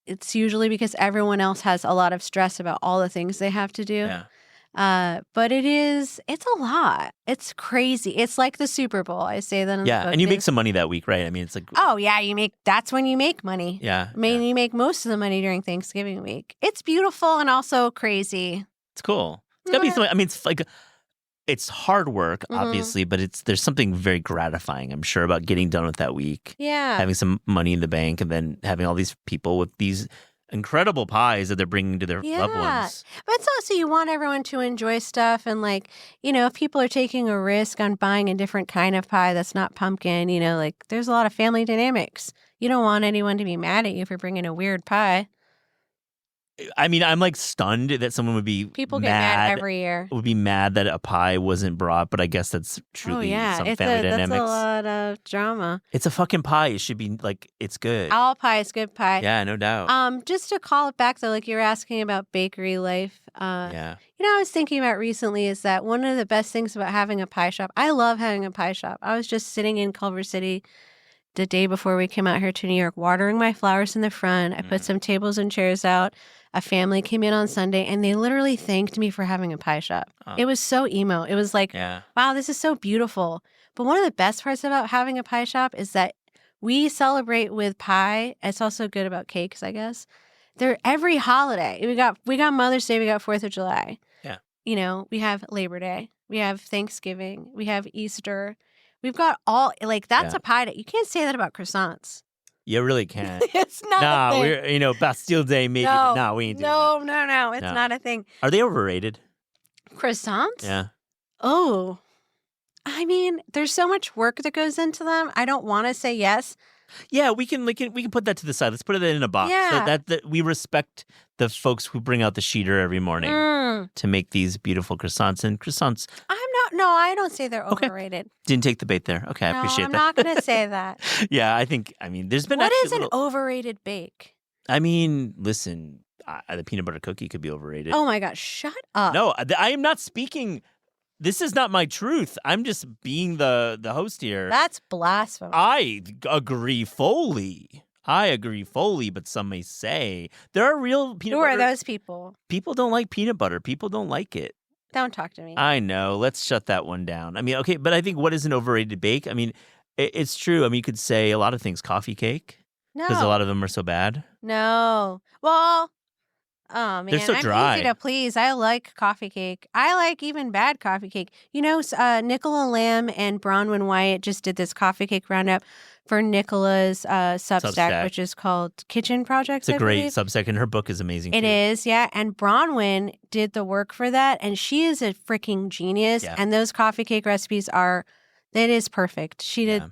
It's usually because everyone else has a lot of stress about all the things they have to do. Yeah. But it's a lot. It's crazy. It's like the Super Bowl. I say that in the book. And you make some money that week, right? I mean, it's like... Oh, yeah, that's when you make money. Yeah. You make most of the money during Thanksgiving week. It's beautiful and also crazy. It's cool. It's got to be something. I mean, it's like it's hard work, obviously, but there's something very gratifying, I'm sure, about getting done with that week. Yeah. Having some money in the bank and then having all these people with these incredible pies that they're bringing to their loved ones. But it's also, you want everyone to enjoy stuff. And like, if people are taking a risk on buying a different kind of pie that's not pumpkin, like there's a lot of family dynamics. You don't want anyone to be mad at you for bringing a weird pie. I mean, I'm like stunned that someone would be People get mad every year. Would be mad that a pie wasn't brought, but I guess that's truly some family dynamics. That's a lot of drama. It's a fucking pie. It should be like, it's good. All pie is good pie. Yeah, no doubt. Just to call it back though, like you were asking about bakery life. I was thinking about recently is that one of the best things about having a pie shop. I love having a pie shop. I was just sitting in Culver City the day before we came out here to New York, watering my flowers in the front. I put some tables and chairs out. A family came in on Sunday, and they literally thanked me for having a pie shop. It was so emo. It was like, wow, this is so beautiful. But one of the best parts about having a pie shop is that we celebrate with pie. It's also good about cakes, I guess. They're every holiday. We got Mother's Day. We got 4th of July. Yeah. We have Labor Day. We have Thanksgiving. We have Easter. We've got all, like, that's a pie that you can't say that about croissants. You really can't. It's not a thing. We're, Bastille Day, maybe. No, we ain't doing that. No. It's not a thing. Are they overrated? Croissants? Yeah. Oh. I mean, there's so much work that goes into them. I don't want to say yes. Yeah, we can put that to the side. Let's put it in a box. Yeah. That we respect the folks who bring out the sheeter every morning to make these beautiful croissants. And croissants. I don't say they're overrated. Didn't take the bait there. Okay, I appreciate that. I'm not going to say that. Yeah, there's been What is an overrated bake? I mean, listen, the peanut butter cookie could be overrated. Oh my gosh, shut up. No, I am not speaking. This is not my truth. I'm just being the host here. That's blasphemy. I agree fully. But some may say there are real peanut butter. Who are those people? People don't like peanut butter. People don't like it. Don't talk to me. I know. Let's shut that one down. I mean, okay, but I think what is an overrated bake? I mean, it's true. I mean, you could say a lot of things. Coffee cake. No. Because a lot of them are so bad. No. Well, oh, man. They're so dry. I'm easy to please. I like coffee cake. I like even bad coffee cake. Nicole and Lamb and Bronwyn Wyatt just did this coffee cake roundup for Nicola's Substack, which is called Kitchen Projects. It's a great Substack, and her book is amazing, It is, yeah. And Bronwyn did the work for that, and she is a freaking genius. Yeah. And those coffee cake recipes it is perfect. She did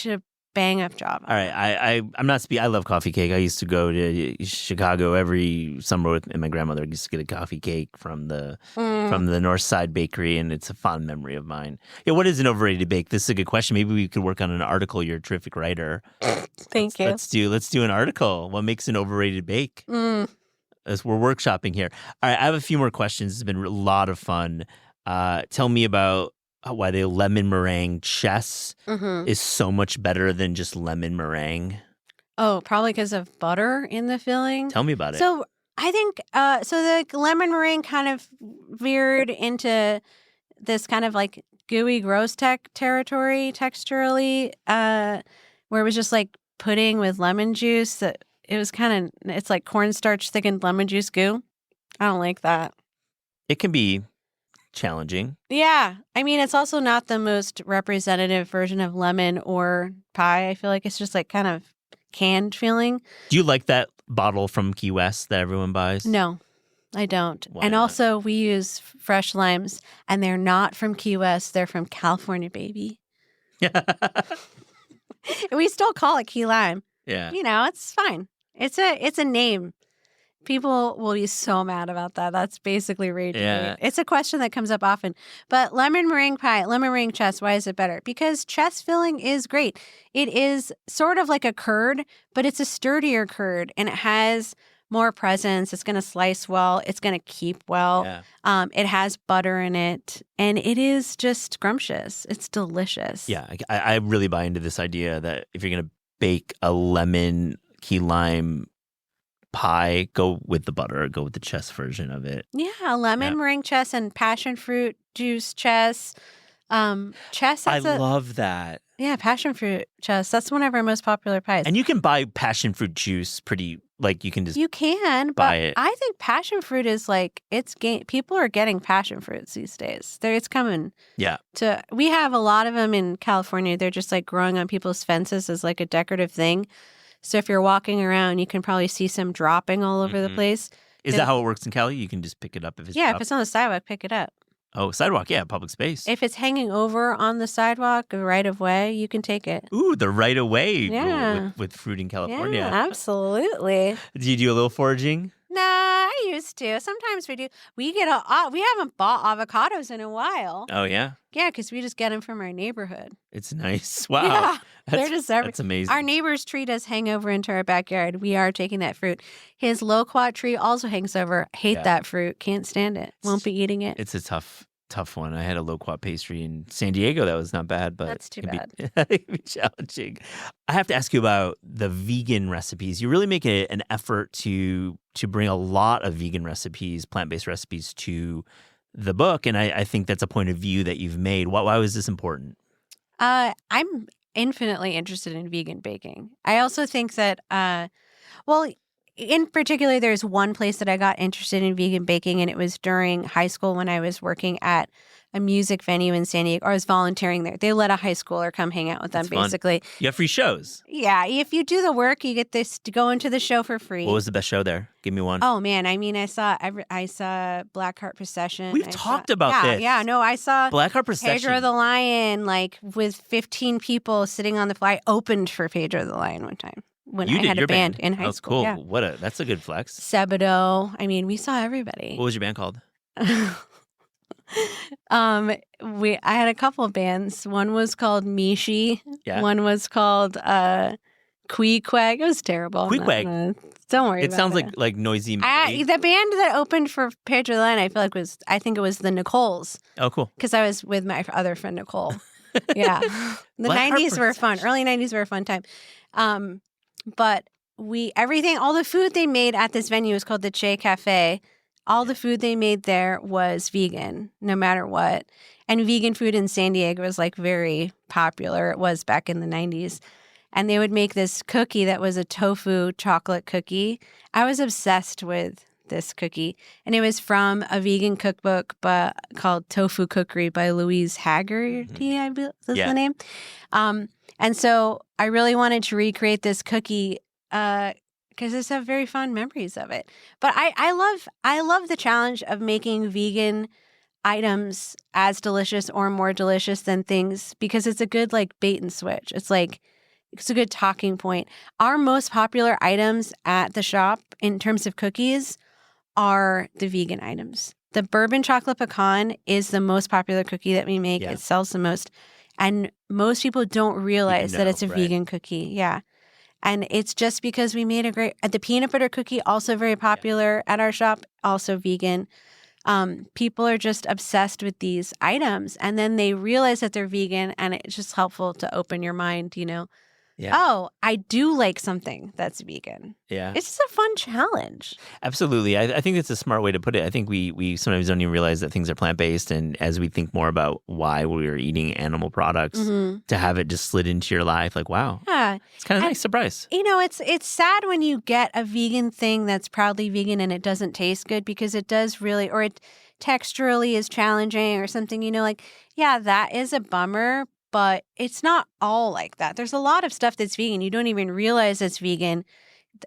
a bang up job. All right, I'm not speaking. I love coffee cake. I used to go to Chicago every summer with my grandmother. I used to get a coffee cake from the North Side Bakery, and it's a fond memory of mine. Yeah, what is an overrated bake? This is a good question. Maybe we could work on an article. You're a terrific writer. Thank you. Let's do an article. What makes an overrated bake? As we're workshopping here. All right, I have a few more questions. It's been a lot of fun. Tell me about why the lemon meringue chess is so much better than just lemon meringue. Oh, probably because of butter in the filling. Tell me about it. So I think the lemon meringue kind of veered into this kind of like gooey gross territory texturally, where it was just like pudding with lemon juice. That it was it's like cornstarch thickened lemon juice goo. I don't like that. It can be challenging. Yeah. I mean, it's also not the most representative version of lemon or pie. I feel like it's just like kind of canned feeling. Do you like that bottle from Key West that everyone buys? No, I don't. Why and not? Also, we use fresh limes, and they're not from Key West. They're from California, baby. We still call it key lime. Yeah. It's fine. It's a name. People will be so mad about that. That's basically rage. Yeah. It's a question that comes up often. But lemon meringue pie, lemon meringue chess, why is it better? Because chess filling is great. It is sort of like a curd, but it's a sturdier curd, and it has more presence. It's going to slice well. It's going to keep well. Yeah. It has butter in it, and it is just scrumptious. It's delicious. Yeah, I really buy into this idea that if you're going to bake a lemon key lime pie, go with the butter, go with the chess version of it. Yeah, lemon meringue chess and passion fruit juice chess. Chess. I love that. Yeah, passion fruit chess. That's one of our most popular pies. And you can buy passion fruit juice pretty Like you can just You can, buy but it. I think passion fruit is like people are getting passion fruits these days. It's coming. Yeah. We have a lot of them in California. They're just like growing on people's fences as like a decorative thing. So if you're walking around, you can probably see some dropping all over the place. Is that how it works in Cali? You can just pick it up if it's Yeah, dropped? if it's on the sidewalk, pick it up. Oh, sidewalk, yeah, public space. If it's hanging over on the sidewalk right of way, you can take it. Ooh, the right of way Yeah. with fruit in California. Yeah, absolutely. Do you do a little foraging? Nah, I used to. Sometimes we do. We haven't bought avocados in a while. Oh, yeah? Yeah, because we just get them from our neighborhood. It's nice. Wow. Yeah, they're just That's amazing. Our neighbor's tree does hang over into our backyard. We are taking that fruit. His loquat tree also hangs over. Hate that fruit. Can't stand it. Won't be eating it. It's a tough one. I had a loquat pastry in San Diego that was not bad, but That's too bad. It can be challenging. I have to ask you about the vegan recipes. You really make an effort to bring a lot of vegan recipes, plant-based recipes to the book, and I think that's a point of view that you've made. Why was this important? I'm infinitely interested in vegan baking. I also think that, in particular, there's one place that I got interested in vegan baking, and it was during high school when I was working at a music venue in San Diego. Or I was volunteering there. They let a high schooler come hang out with them, That's basically. Fun. You have free shows. Yeah, if you do the work, you get this to go into the show for free. What was the best show there? Give me one. Oh man, I mean, I saw Blackheart Procession. We've talked about this. Yeah, no, I saw Blackheart Procession. Pedro the Lion, like with 15 people sitting on the fly. I opened for Pedro the Lion one time when I had a band in high school. That's cool. Yeah. That's a good flex. Sebado. I mean, we saw everybody. What was your band called? I had a couple of bands. One was called Mishi. Yeah. One was called Queequeg. It was terrible. Queequeg. Don't worry. It sounds like noisy. The band that opened for Pedro the Lion, I think it was the Nicoles. Oh, cool. Because I was with my other friend Nicole. Yeah, the 90s were fun. Early 90s were a fun time. But all the food they made at this venue was called the Che Cafe. All the food they made there was vegan, no matter what. And vegan food in San Diego was like very popular. It was back in the 90s. And they would make this cookie that was a tofu chocolate cookie. I was obsessed with this cookie. And it was from a vegan cookbook called Tofu Cookery by Louise Haggerty, I believe is the name. And so I really wanted to recreate this cookie because I just have very fond memories of it. But I love the challenge of making vegan items as delicious or more delicious than things because it's a good like bait and switch. It's a good talking point. Our most popular items at the shop in terms of cookies are the vegan items. The bourbon chocolate pecan is the most popular cookie that we make. Yeah. It sells the most. And most people don't realize that it's a vegan cookie. Yeah. And it's just because we made the peanut butter cookie, also very popular at our shop, also vegan. People are just obsessed with these items. And then they realize that they're vegan and it's just helpful to open your mind, Yeah. Oh, I do like something that's vegan. Yeah. It's just a fun challenge. Absolutely. I think that's a smart way to put it. I think we sometimes don't even realize that things are plant-based. And as we think more about why we're eating animal products, to have it just slid into your life, like, wow. Yeah. It's kind of a nice surprise. It's sad when you get a vegan thing that's proudly vegan and it doesn't taste good because it does really, or it texturally is challenging or something, that is a bummer. But it's not all like that. There's a lot of stuff that's vegan. You don't even realize it's vegan,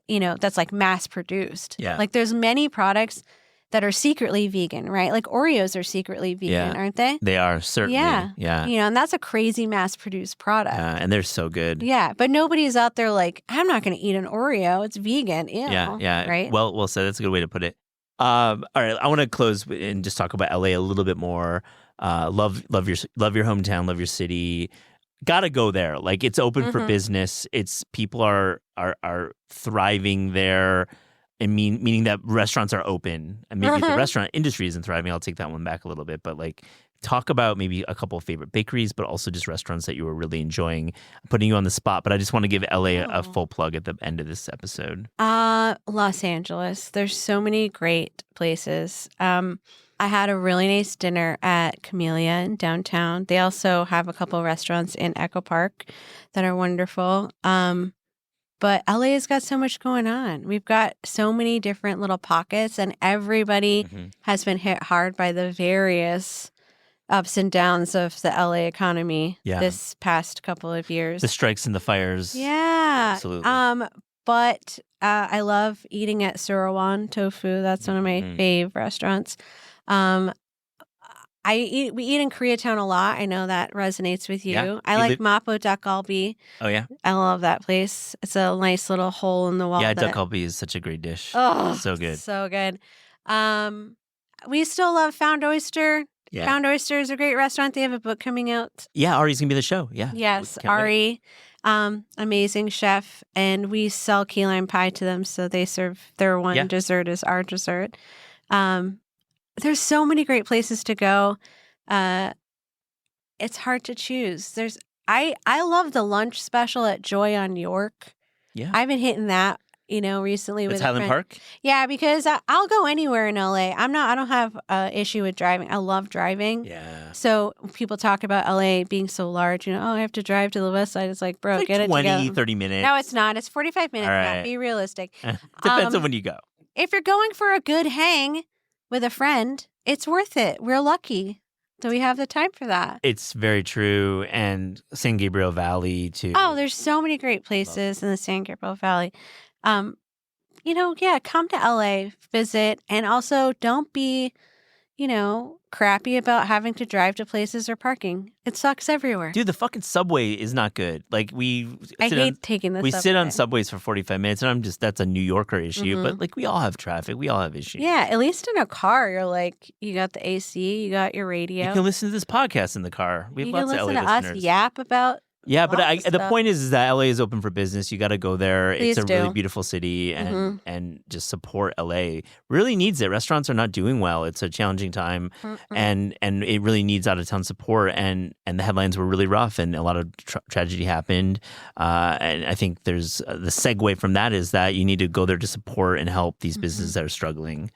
that's like mass produced. Yeah. Like there's many products that are secretly vegan, right? Like Oreos are secretly vegan, aren't they? They are, certainly. Yeah. And that's a crazy mass produced product. Yeah, and they're so good. Yeah. But nobody's out there like, I'm not going to eat an Oreo. It's vegan. Ew. Yeah. Right? Well said. That's a good way to put it. All right. I want to close and just talk about LA a little bit more. Love your hometown, love your city. Gotta go there. Like it's open for business. It's people are thriving there, and meaning that restaurants are open. And maybe the restaurant industry isn't thriving. I'll take that one back a little bit. But like, talk about maybe a couple of favorite bakeries, but also just restaurants that you were really enjoying. I'm putting you on the spot, but I just want to give LA a full plug at the end of this episode. Los Angeles. There's so many great places. I had a really nice dinner at Camellia in downtown. They also have a couple of restaurants in Echo Park that are wonderful. But LA has got so much going on. We've got so many different little pockets, and everybody has been hit hard by the various ups and downs of the LA economy this past couple of years. The strikes and the fires. Yeah. Absolutely. But I love eating at Surawan Tofu. That's one of my fave restaurants. We eat in Koreatown a lot. I know that resonates with you. Yeah. I like Mapo Dakgalbi. Oh, yeah? I love that place. It's a nice little hole in the wall. Yeah, Dakgalbi is such a great dish. Oh, so good. So good. We still love Found Oyster. Yeah. Found Oyster is a great restaurant. They have a book coming out. Yeah, Ari's going to be the show. Yeah. Yes, Ari. Amazing chef. And we sell key lime pie to them. So they serve their one dessert is our dessert. There's so many great places to go. It's hard to choose. I love the lunch special at Joy on York. Yeah. I've been hitting that, recently with Highland Park? Yeah, because I'll go anywhere in LA. I don't have an issue with driving. I love driving. Yeah. So people talk about LA being so large, I have to drive to the west side. It's like, bro, It's like get 20, it together. 30 minutes. No, it's not. It's 45 minutes. All Now, right. be realistic. Depends on when you go. If you're going for a good hang with a friend, it's worth it. We're lucky. Do we have the time for that? It's very true. And San Gabriel Valley, too. Oh, there's so many great places in the San Gabriel Valley. Come to LA, visit, and also don't be, crappy about having to drive to places or parking. It sucks everywhere. Dude, the fucking subway is not good. Like I hate taking the subway. We sit on subways for 45 minutes, and that's a New Yorker issue. But we all have traffic. We all have issues. Yeah, at least in a car, you're like, you got the AC, you got your radio. You can listen to this podcast in the car. We have you lots can of listen LA to listeners. us yap about. Yeah, but the point is that LA is open for business. You got to go there. Please it's a really beautiful city, and just support LA. Really needs it. Restaurants are not doing well. It's a challenging time, and it really needs out of town support. And the headlines were really rough, and a lot of tragedy happened. And I think there's the segue from that is that you need to go there to support and help these businesses that are struggling.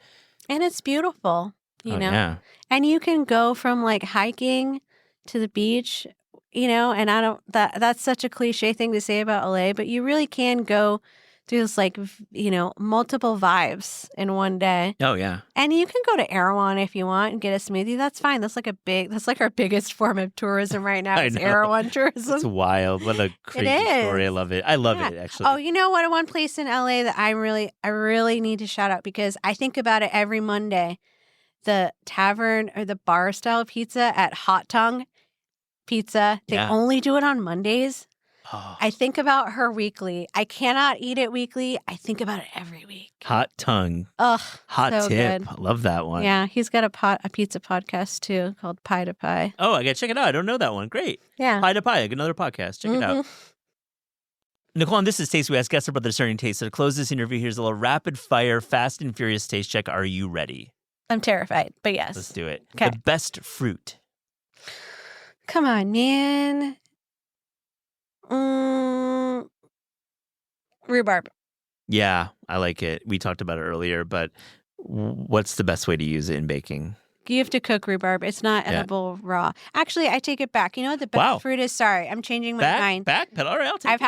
And it's beautiful, you know. Yeah. And you can go from like hiking to the beach. And that's such a cliche thing to say about LA, but you really can go through this multiple vibes in one day. Oh, yeah. And you can go to Erewhon if you want and get a smoothie. That's fine. That's like our biggest form of tourism right now is Erewhon tourism. It's wild. What a crazy story. I love it. I love it, actually. Oh, you know what? One place in LA that I really need to shout out because I think about it every Monday. The tavern or the bar style pizza at Hot Tongue Pizza. They only do it on Mondays. Oh. I think about her weekly. I cannot eat it weekly. I think about it every week. Hot Tongue. Ugh. Hot so tip. Good. I love that one. Yeah. He's got a pizza podcast too called Pie to Pie. Oh, I got to check it out. I don't know that one. Great. Yeah. Pie to Pie, another podcast. Check it out. Nicole, and this is Taste. We ask guests about their starting taste. So to close this interview, here's a little rapid fire, fast and furious taste check. Are you ready? I'm terrified, but yes. Let's do it. Okay. The best fruit. Come on, man. Rhubarb. Yeah, I like it. We talked about it earlier, but what's the best way to use it in baking? You have to cook rhubarb. It's not edible raw. Actually, I take it back. You know what the best fruit is? Sorry, I'm changing my mind. Backpedal. All right, I'll take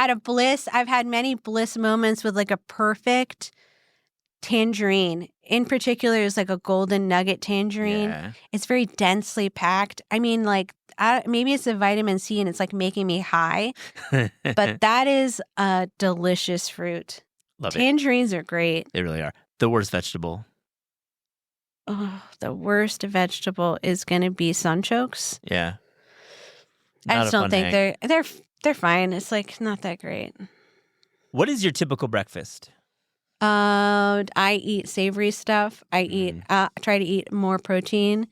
I've had many bliss moments with like a perfect tangerine. In particular, it's like a golden nugget tangerine. Yeah. It's very densely packed. I mean, like, maybe it's the vitamin C and it's like making me high, but that is a delicious fruit. Love it. Tangerines are great. They really are. The worst vegetable. Oh, the worst vegetable is going to be sunchokes. Yeah. I just don't think they're fine. It's like not that great. What is your typical breakfast? I eat savory stuff. I try to eat more protein.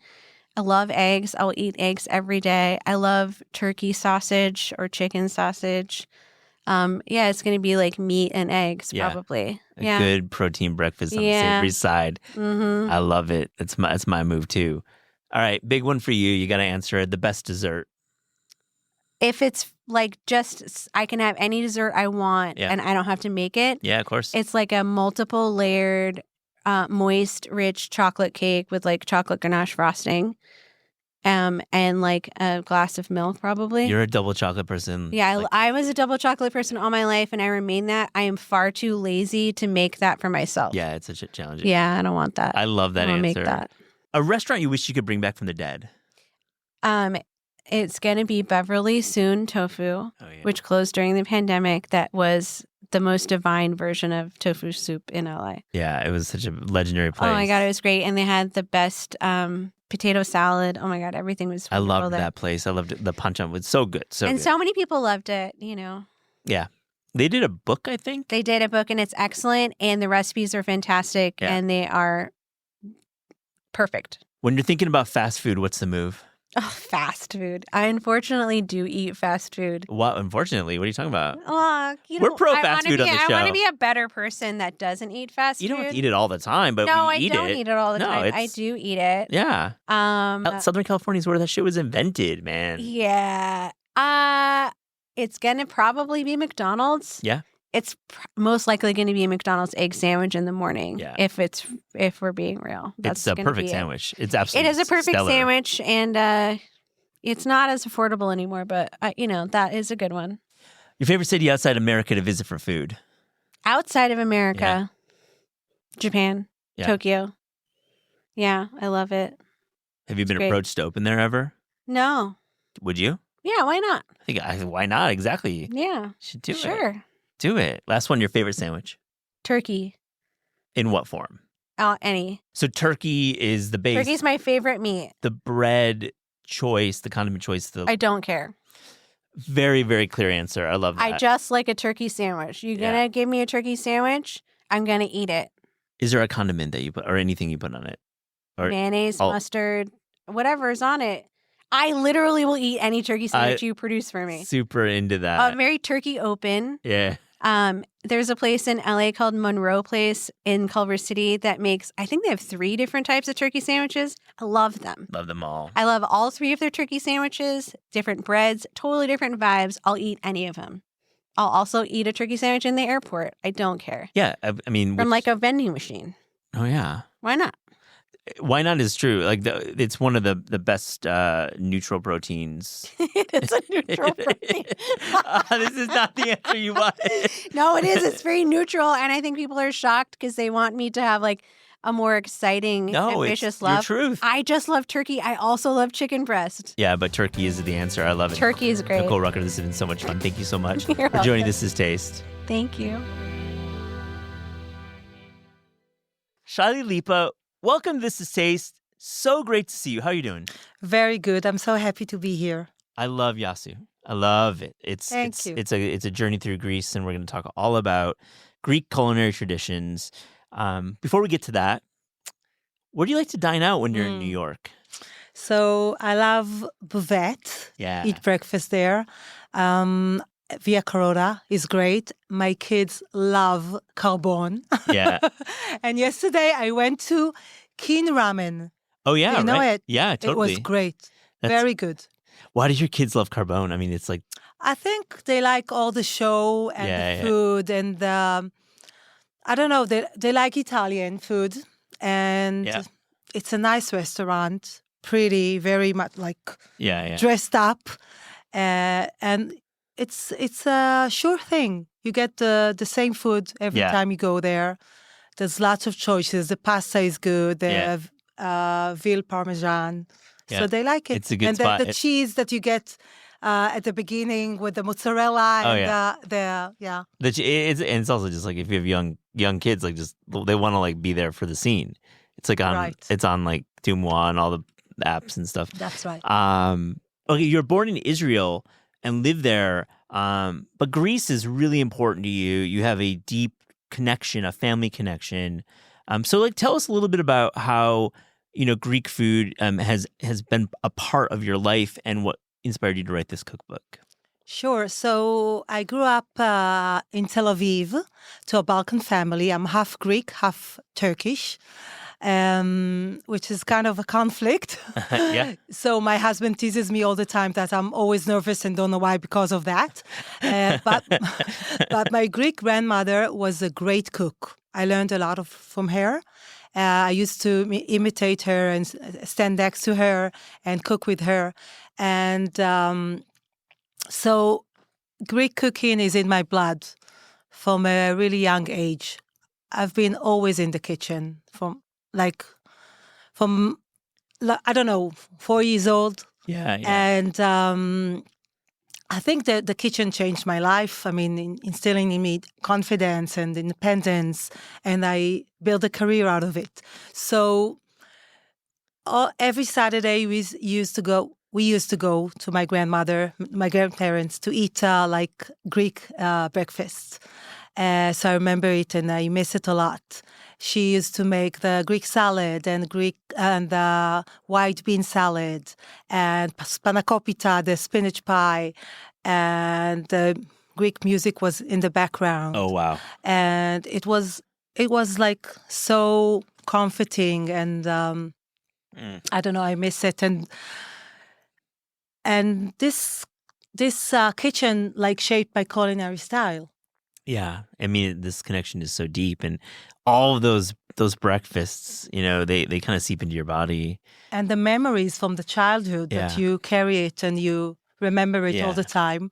I love eggs. I'll eat eggs every day. I love turkey sausage or chicken sausage. It's going to be like meat and eggs probably. A good protein breakfast on the savory side. Mm-hmm. I love it. It's my move too. All right, big one for you. You got to answer it. The best dessert. If it's like just I can have any dessert I want and I don't have to make it. Yeah, of course. It's like a multiple layered, moist, rich chocolate cake with like chocolate ganache frosting. and like a glass of milk probably. You're a double chocolate person. Yeah, I was a double chocolate person all my life, and I remain that. I am far too lazy to make that for myself. Yeah, it's such a challenge. Yeah, I don't want that. I love that I answer. don't make that. A restaurant you wish you could bring back from the dead? It's going to be Beverly Soon Tofu, which closed during the pandemic. That was the most divine version of tofu soup in LA. Yeah, it was such a legendary place. Oh my God, it was great. And they had the best potato salad. Oh my God, everything was I loved there. that place. I loved it. The punch on was so good. So and good. so many people loved it, Yeah. They did a book, I think. They did a book, and it's excellent. And the recipes are fantastic, and they are perfect. When you're thinking about fast food, what's the move? Oh, fast food. I unfortunately do eat fast food. What? Unfortunately, what are you talking about? We're pro fast food on the show. I want to be a better person that doesn't eat fast food. You don't have to eat it all the time, but no, we eat it. I don't eat it all the time. I do eat it. Yeah. Southern California is where that shit was invented, man. Yeah. It's going to probably be McDonald's. Yeah. It's most likely going to be a McDonald's egg sandwich in the morning. Yeah. If we're being real. It's a perfect sandwich. It's absolutely It is a perfect stellar. sandwich, and it's not as affordable anymore, but that is a good one. Your favorite city outside America to visit for food? Outside of America, Japan, Tokyo. Yeah, I love it. Have you been approached to open there ever? No. Would you? Yeah, why not? Why not? Exactly. Yeah. You should do it. Sure. Do it. Last one, your favorite sandwich? Turkey. In what form? Any. So turkey is the base. Turkey's my favorite meat. The bread choice, the condiment choice. I don't care. Very, very clear answer. I love that. I just like a turkey sandwich. You're going to give me a turkey sandwich, I'm going to eat it. Is there a condiment that you put, or anything you put on it? Or mayonnaise, mustard, whatever is on it. I literally will eat any turkey sandwich you produce for me. Super into that. I'm very turkey open. Yeah. There's a place in LA called Monroe Place in Culver City that makes, I think they have 3 different types of turkey sandwiches. I love them. Love them all. I love all 3 of their turkey sandwiches, different breads, totally different vibes. I'll eat any of them. I'll also eat a turkey sandwich in the airport. I don't care. Yeah. I mean. From like a vending machine. Oh, yeah. Why not? Why not is true. Like it's one of the best neutral proteins. It's a neutral protein. This is not the answer you wanted. No, it is. It's very neutral, and I think people are shocked because they want me to have like a more exciting, ambitious love. Your truth. I just love turkey. I also love chicken breast. Yeah, but turkey is the answer. I love it. Turkey is great. Nicole Rucker, this has been so much fun. Thank you so much You're for joining This Is Taste. Thank you. Shali Lipa, welcome to This Is Taste. So great to see you. How are you doing? Very good. I'm so happy to be here. I love Yasu. I love it. Thank you. It's a journey through Greece, and we're going to talk all about Greek culinary traditions. Before we get to that, where do you like to dine out when you're in New York? So I love Buvette. Yeah. Eat breakfast there. Via Carota is great. My kids love Carbone. Yeah. And yesterday I went to Kin Ramen. Oh, yeah. You know it? Yeah, totally. It was great. Very good. Why do your kids love Carbone? I mean, it's like... I think they like all the show and the food and I don't know, they like Italian food. And it's a nice restaurant. Pretty, very much like dressed up. And it's a sure thing. You get the same food every time you go there. There's lots of choices. The pasta is good. They have veal parmesan. Yeah. So they like it. It's a good and spot. The cheese that you get at the beginning with the mozzarella and it's also just like if you have young kids, like just they want to like be there for the scene. It's like on it's on like Dumois and all the apps and stuff. That's right. Okay, you're born in Israel and live there, but Greece is really important to you. You have a deep connection, a family connection. So like tell us a little bit about how Greek food has been a part of your life and what inspired you to write this cookbook. Sure. So I grew up in Tel Aviv to a Balkan family. I'm half Greek, half Turkish, which is kind of a conflict. Yeah. So my husband teases me all the time that I'm always nervous and don't know why because of that. But my Greek grandmother was a great cook. I learned a lot from her. I used to imitate her and stand next to her and cook with her. And so Greek cooking is in my blood from a really young age. I've been always in the kitchen from I don't know, 4 years old. Yeah. And I think that the kitchen changed my life. I mean, instilling in me confidence and independence, and I built a career out of it. So every Saturday we used to go to my grandparents to eat like Greek breakfast. So I remember it and I miss it a lot. She used to make the Greek salad and the white bean salad and spanakopita, the spinach pie, and the Greek music was in the background. Oh wow! And it was like so comforting, and I don't know, I miss it. And this kitchen like shaped my culinary style. Yeah, I mean, this connection is so deep, and all of those breakfasts, they kind of seep into your body. And the memories from the childhood that you carry it and you remember it all the time.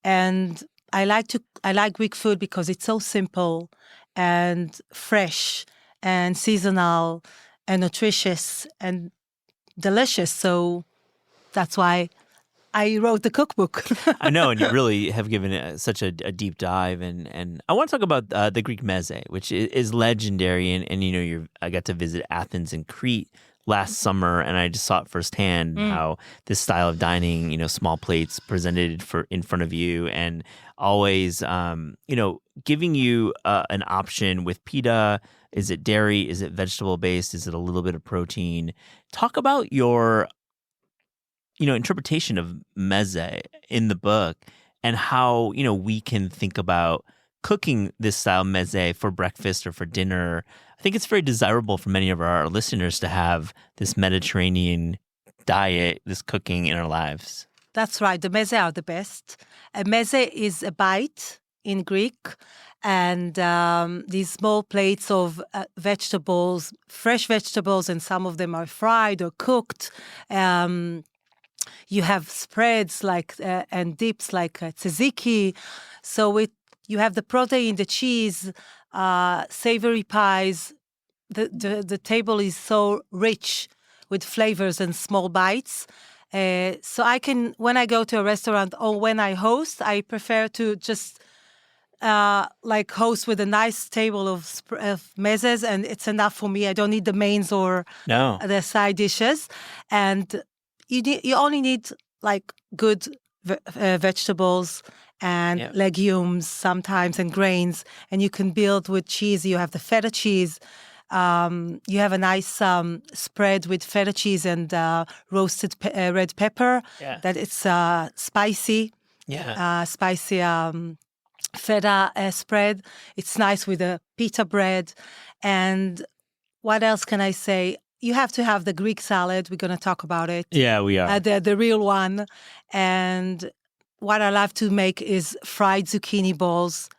And I like Greek food because it's so simple and fresh and seasonal and nutritious and delicious. So that's why I wrote the cookbook. I know, and you really have given it such a deep dive. And I want to talk about the Greek meze, which is legendary. And I got to visit Athens and Crete last summer, and I just saw it firsthand how this style of dining, small plates presented in front of you, and always, giving you an option with pita. Is it dairy? Is it vegetable based? Is it a little bit of protein? Talk about your interpretation of meze in the book, and how, we can think about cooking this style meze for breakfast or for dinner. I think it's very desirable for many of our listeners to have this Mediterranean diet, this cooking in our lives. That's right. The meze are the best. A meze is a bite in Greek, and these small plates of vegetables, fresh vegetables, and some of them are fried or cooked. You have spreads and dips like tzatziki. So you have the protein, the cheese, savory pies. The table is so rich with flavors and small bites. So when I go to a restaurant or when I host, I prefer to just host with a nice table of mezes, and it's enough for me. I don't need the mains or the side dishes. And you only need like good vegetables and legumes sometimes and grains, and you can build with cheese. You have the feta cheese. You have a nice spread with feta cheese and roasted red pepper. Yeah. That it's spicy. Yeah. Spicy feta spread. It's nice with a pita bread. And what else can I say? You have to have the Greek salad. We're going to talk about it. Yeah, we are. The real one. And what I love to make is fried zucchini balls.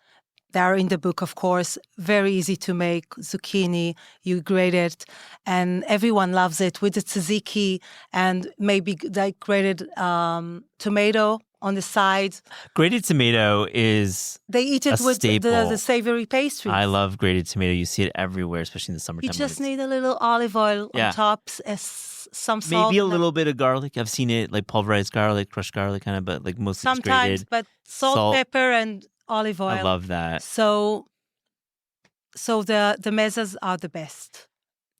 They are in the book, of course. Very easy to make. Zucchini, you grate it. And everyone loves it with the tzatziki and maybe like grated tomato on the side. Grated tomato is They eat it with the savory pastries. I love grated tomato. You see it everywhere, especially in the summertime. You just need a little olive oil on top, some salt. Maybe a little bit of garlic. I've seen it like pulverized garlic, crushed garlic kind of, but like mostly sometimes, grated. but salt, pepper, and olive oil. I love that. So the mezes are the best.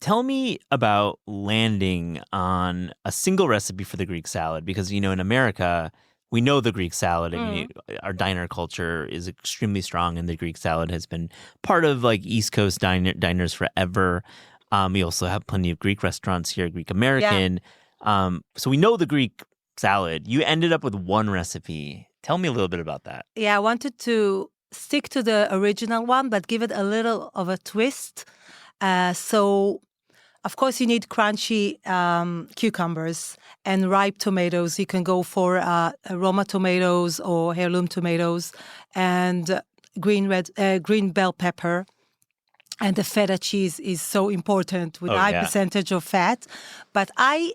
Tell me about landing on a single recipe for the Greek salad, because, in America, we know the Greek salad. I mean, our diner culture is extremely strong, and the Greek salad has been part of like East Coast diners forever. We also have plenty of Greek restaurants here, Greek American. Yeah. So we know the Greek salad. You ended up with one recipe. Tell me a little bit about that. Yeah, I wanted to stick to the original one, but give it a little of a twist. So, of course, you need crunchy cucumbers and ripe tomatoes. You can go for Roma tomatoes or heirloom tomatoes, and green bell pepper. And the feta cheese is so important with high percentage of fat. But I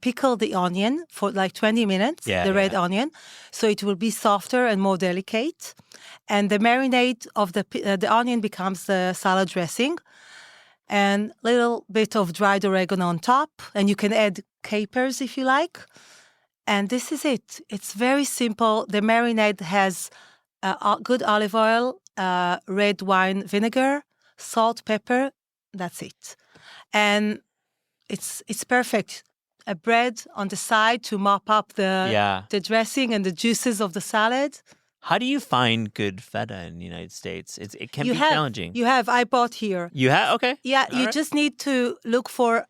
pickle the onion for like 20 minutes, the red onion, so it will be softer and more delicate. And the marinade of the onion becomes the salad dressing. And a little bit of dried oregano on top. And you can add capers if you like. And this is it. It's very simple. The marinade has good olive oil, red wine vinegar, salt, pepper. That's it. And it's perfect. A bread on the side to mop up the dressing and the juices of the salad. How do you find good feta in the United States? It can be challenging. I bought here. You have? Okay. Yeah, you just need to look for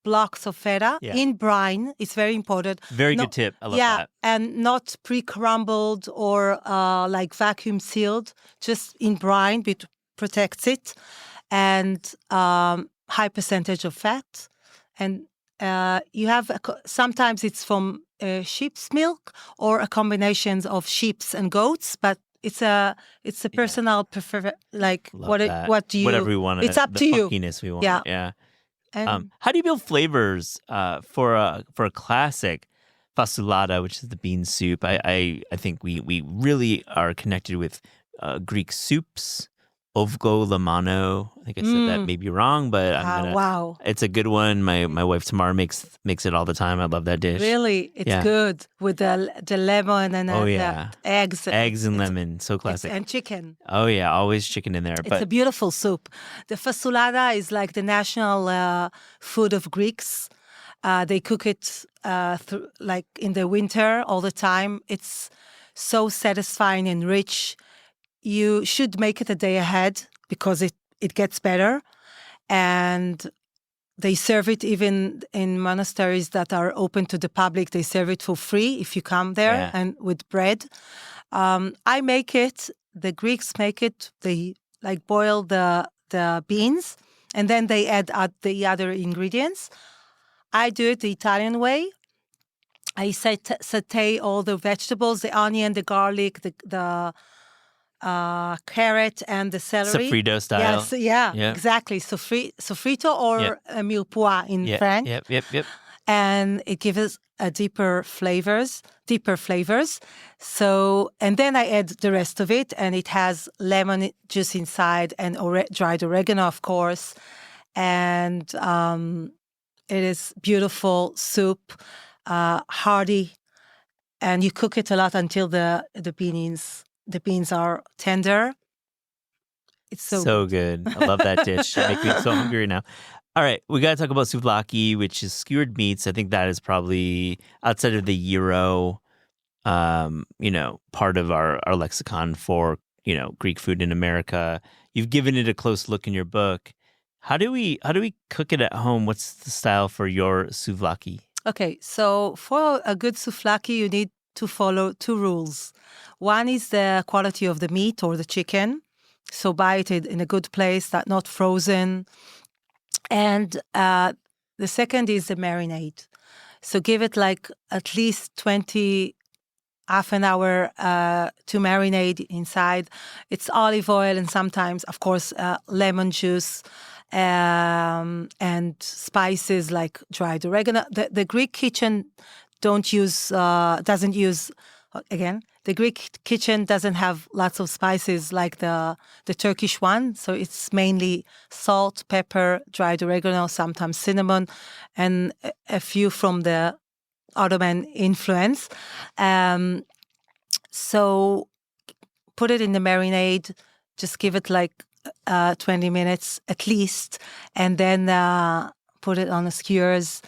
blocks of feta in brine. It's very important. Very good tip. I love that. Yeah, and not pre-crumbled or like vacuum sealed. Just in brine, it protects it. And high percentage of fat. And you have sometimes it's from sheep's milk or a combination of sheep's and goats, but it's a personal prefer, like what do you, whatever we want. It's up to you. Funkiness we want. Yeah. How do you build flavors for a classic fasulada, which is the bean soup? I think we really are connected with Greek soups. Ovgo lamano. I think I said that maybe wrong, but wow, it's a good one. My wife Tamar makes it all the time. I love that dish. Really, it's good with the lemon and the eggs. Eggs and lemon, so classic. And chicken. Oh yeah, always chicken in there. It's a beautiful soup. The fasulada is like the national food of Greeks. They cook it like in the winter all the time. It's so satisfying and rich. You should make it a day ahead because it gets better. And they serve it even in monasteries that are open to the public. They serve it for free if you come there and with bread. I make it. The Greeks make it. They like boil the beans and then they add the other ingredients. I do it the Italian way. I saute all the vegetables, the onion, the garlic, the carrot and the celery. Sofrito style. Yeah, exactly. Sofrito or mille pois in French. Yep. And it gives us deeper flavors. So, and then I add the rest of it, and it has lemon juice inside and dried oregano, of course. And it is beautiful soup, hearty, and you cook it a lot until the beans are tender. It's so good. I love that dish. It makes me so hungry now. All right, we got to talk about souvlaki, which is skewered meats. I think that is probably outside of the gyro, part of our lexicon for, Greek food in America. You've given it a close look in your book. How do we cook it at home? What's the style for your souvlaki? Okay, so for a good souvlaki, you need to follow 2 rules. One is the quality of the meat or the chicken. So buy it in a good place, that not frozen. And the second is the marinade. So give it like at least half an hour to marinate inside. It's olive oil and sometimes, of course, lemon juice and spices like dried oregano. The Greek kitchen doesn't use the Greek kitchen doesn't have lots of spices like the Turkish one. So it's mainly salt, pepper, dried oregano, sometimes cinnamon, and a few from the Ottoman influence. So put it in the marinade, just give it like 20 minutes at least, and then put it on the skewers,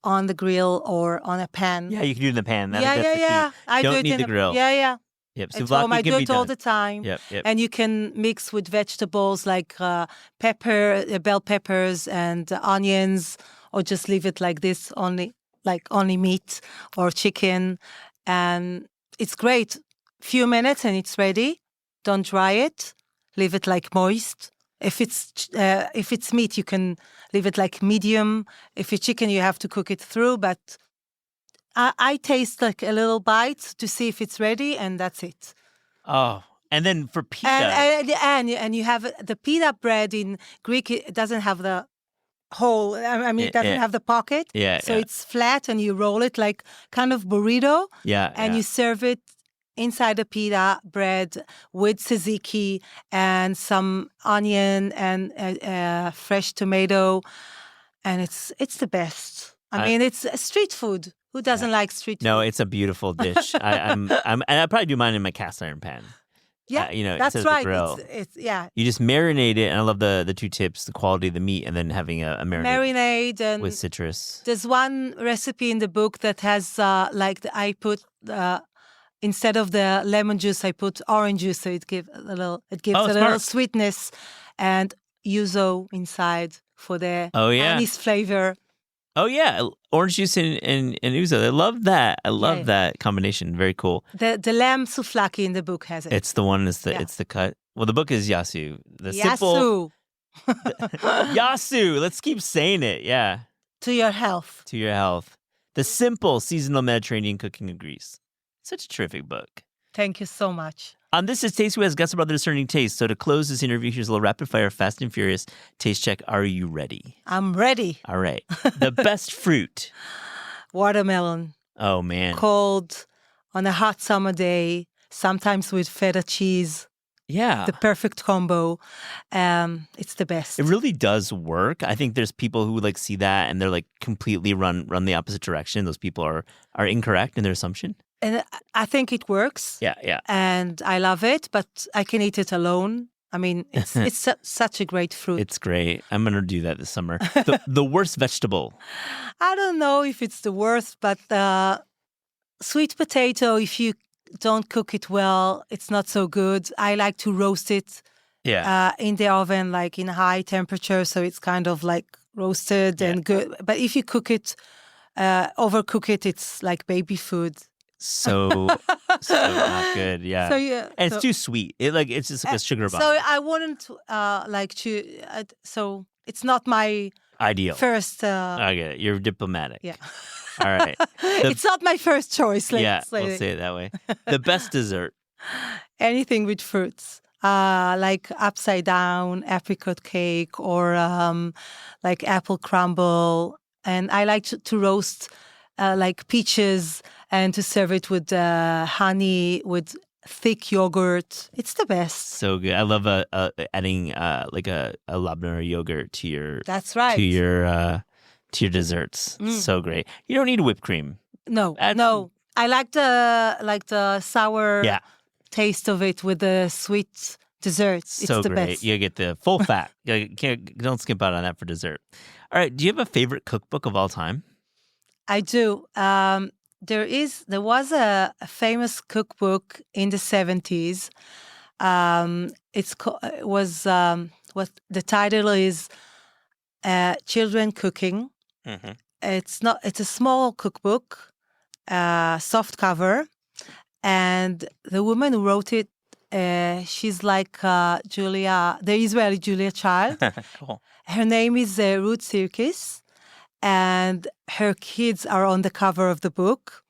on the grill or on a pan. Yeah, you can do it in the pan. I don't do it need in the grill. Yeah. Yep. At home, I do it all the time. Yep. And you can mix with vegetables like bell peppers and onions, or just leave it like this, only meat or chicken. And it's great. Few minutes and it's ready. Don't dry it. Leave it like moist. If it's meat, you can leave it like medium. If it's chicken, you have to cook it through. But I taste like a little bite to see if it's ready, and that's it. Oh, And then for pita. And you have the pita bread in Greek, it doesn't have the hole. I mean, it doesn't have the pocket. So it's flat and you roll it like kind of burrito. And you serve it inside the pita bread with tzatziki and some onion and fresh tomato. And it's the best. I mean, it's street food. Who doesn't like street food? No, it's a beautiful dish. And I probably do mine in my cast iron pan. Yeah, that's right. It's You just marinate it, and I love the two tips: the quality of the meat, and then having a marinade and with citrus. There's one recipe in the book that has I put instead of the lemon juice, I put orange juice, so it gives a little sweetness, and yuzu inside for the anise flavor. Oh yeah, orange juice and yuzu. I love that. I love that combination. Very cool. The lamb souvlaki in the book has it. It's the one. It's the cut. Well, the book is Yasu. Yasu. Yasu. Let's keep saying it. Yeah. To your health. To your health. The simple seasonal Mediterranean cooking in Greece. Such a terrific book. Thank you so much. This is Taste, who has guests about their discerning taste. So to close this interview, here's a little rapid fire, fast and furious taste check. Are you ready? I'm ready. All right. The best fruit. Watermelon. Oh, man. Cold on a hot summer day, sometimes with feta cheese. Yeah. The perfect combo. It's the best. It really does work. I think there's people who see that and they're completely run the opposite direction. Those people are incorrect in their assumption. And I think it works. Yeah. And I love it, but I can eat it alone. I mean, it's such a great fruit. It's great. I'm going to do that this summer. The worst vegetable. I don't know if it's the worst, but sweet potato, if you don't cook it well, it's not so good. I like to roast it in the oven, in high temperature, so it's kind of roasted and good. But if you cook it, overcook it, it's like baby food. So not good, yeah. And it's too sweet. It's just like a sugar bomb. So I wouldn't so it's not my ideal first. I get it. You're diplomatic. Yeah. All right. It's not my first choice. We'll say it that way. The best dessert. Anything with fruits. Like upside down apricot cake or apple crumble. And I like to roast peaches and to serve it with honey, with thick yogurt. It's the best. So good. I love adding a Labner yogurt to your. That's right. To your desserts. So great. You don't need whipped cream. No. I like the sour taste of it with the sweet desserts. It's so the great. best. You get the full fat. Don't skip out on that for dessert. All right. Do you have a favorite cookbook of all time? I do. There was a famous cookbook in the 70s. What the title is Children Cooking. Mm-hmm. It's a small cookbook, soft cover, and the woman who wrote it, she's like the Israeli Julia Child. Cool. Her name is Ruth Sirkis. And her kids are on the cover of the book.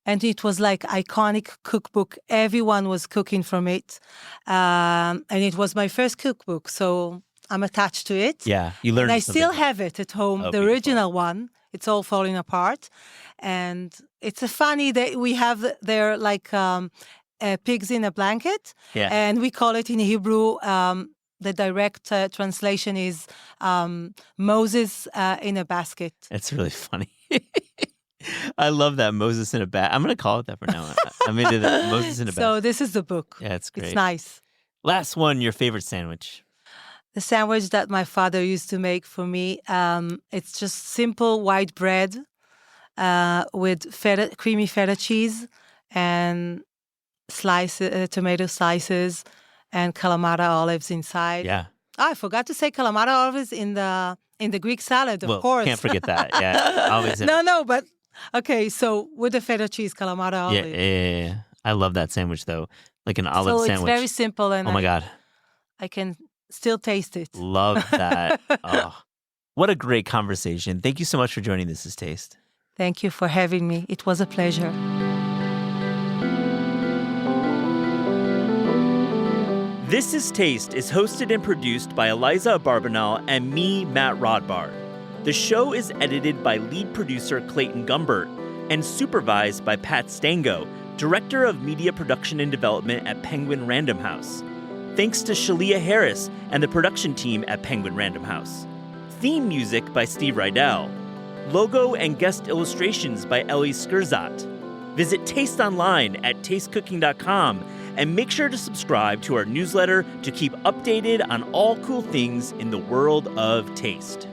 And it was iconic cookbook. Everyone was cooking from it. And it was my first cookbook. So I'm attached to it. Yeah, you learned And I still have it at home, the original one. It's all falling apart. And it's funny that we have there pigs in a blanket. Yeah. And we call it in Hebrew, the direct translation is Moses in a basket. It's really funny. I love that, Moses in a basket. I'm going to call it that for now. I'm into that, Moses in a basket. So this is the book. Yeah, it's great. It's nice. Last one, your favorite sandwich. The sandwich that my father used to make for me, it's just simple white bread with creamy feta cheese and tomato slices and Kalamata olives inside. Yeah. Oh, I forgot to say Kalamata olives in the Greek salad, of course. Can't forget that. Yeah. Always. No, but okay. So with the feta cheese, Kalamata olives. Yeah. I love that sandwich though, like an olive sandwich. So it's very simple, and oh my God, I can still taste it. Love that. Oh, what a great conversation! Thank you so much for joining This Is Taste. Thank you for having me. It was a pleasure. This is Taste is hosted and produced by Eliza Barbanel and me, Matt Rodbard. The show is edited by lead producer Clayton Gumbert and supervised by Pat Stango, Director of Media Production and Development at Penguin Random House. Thanks to Shalia Harris and the production team at Penguin Random House. Theme music by Steve Rydell. Logo and guest illustrations by Ellie Skurzat. Visit Taste online at tastecooking.com and make sure to subscribe to our newsletter to keep updated on all cool things in the world of taste.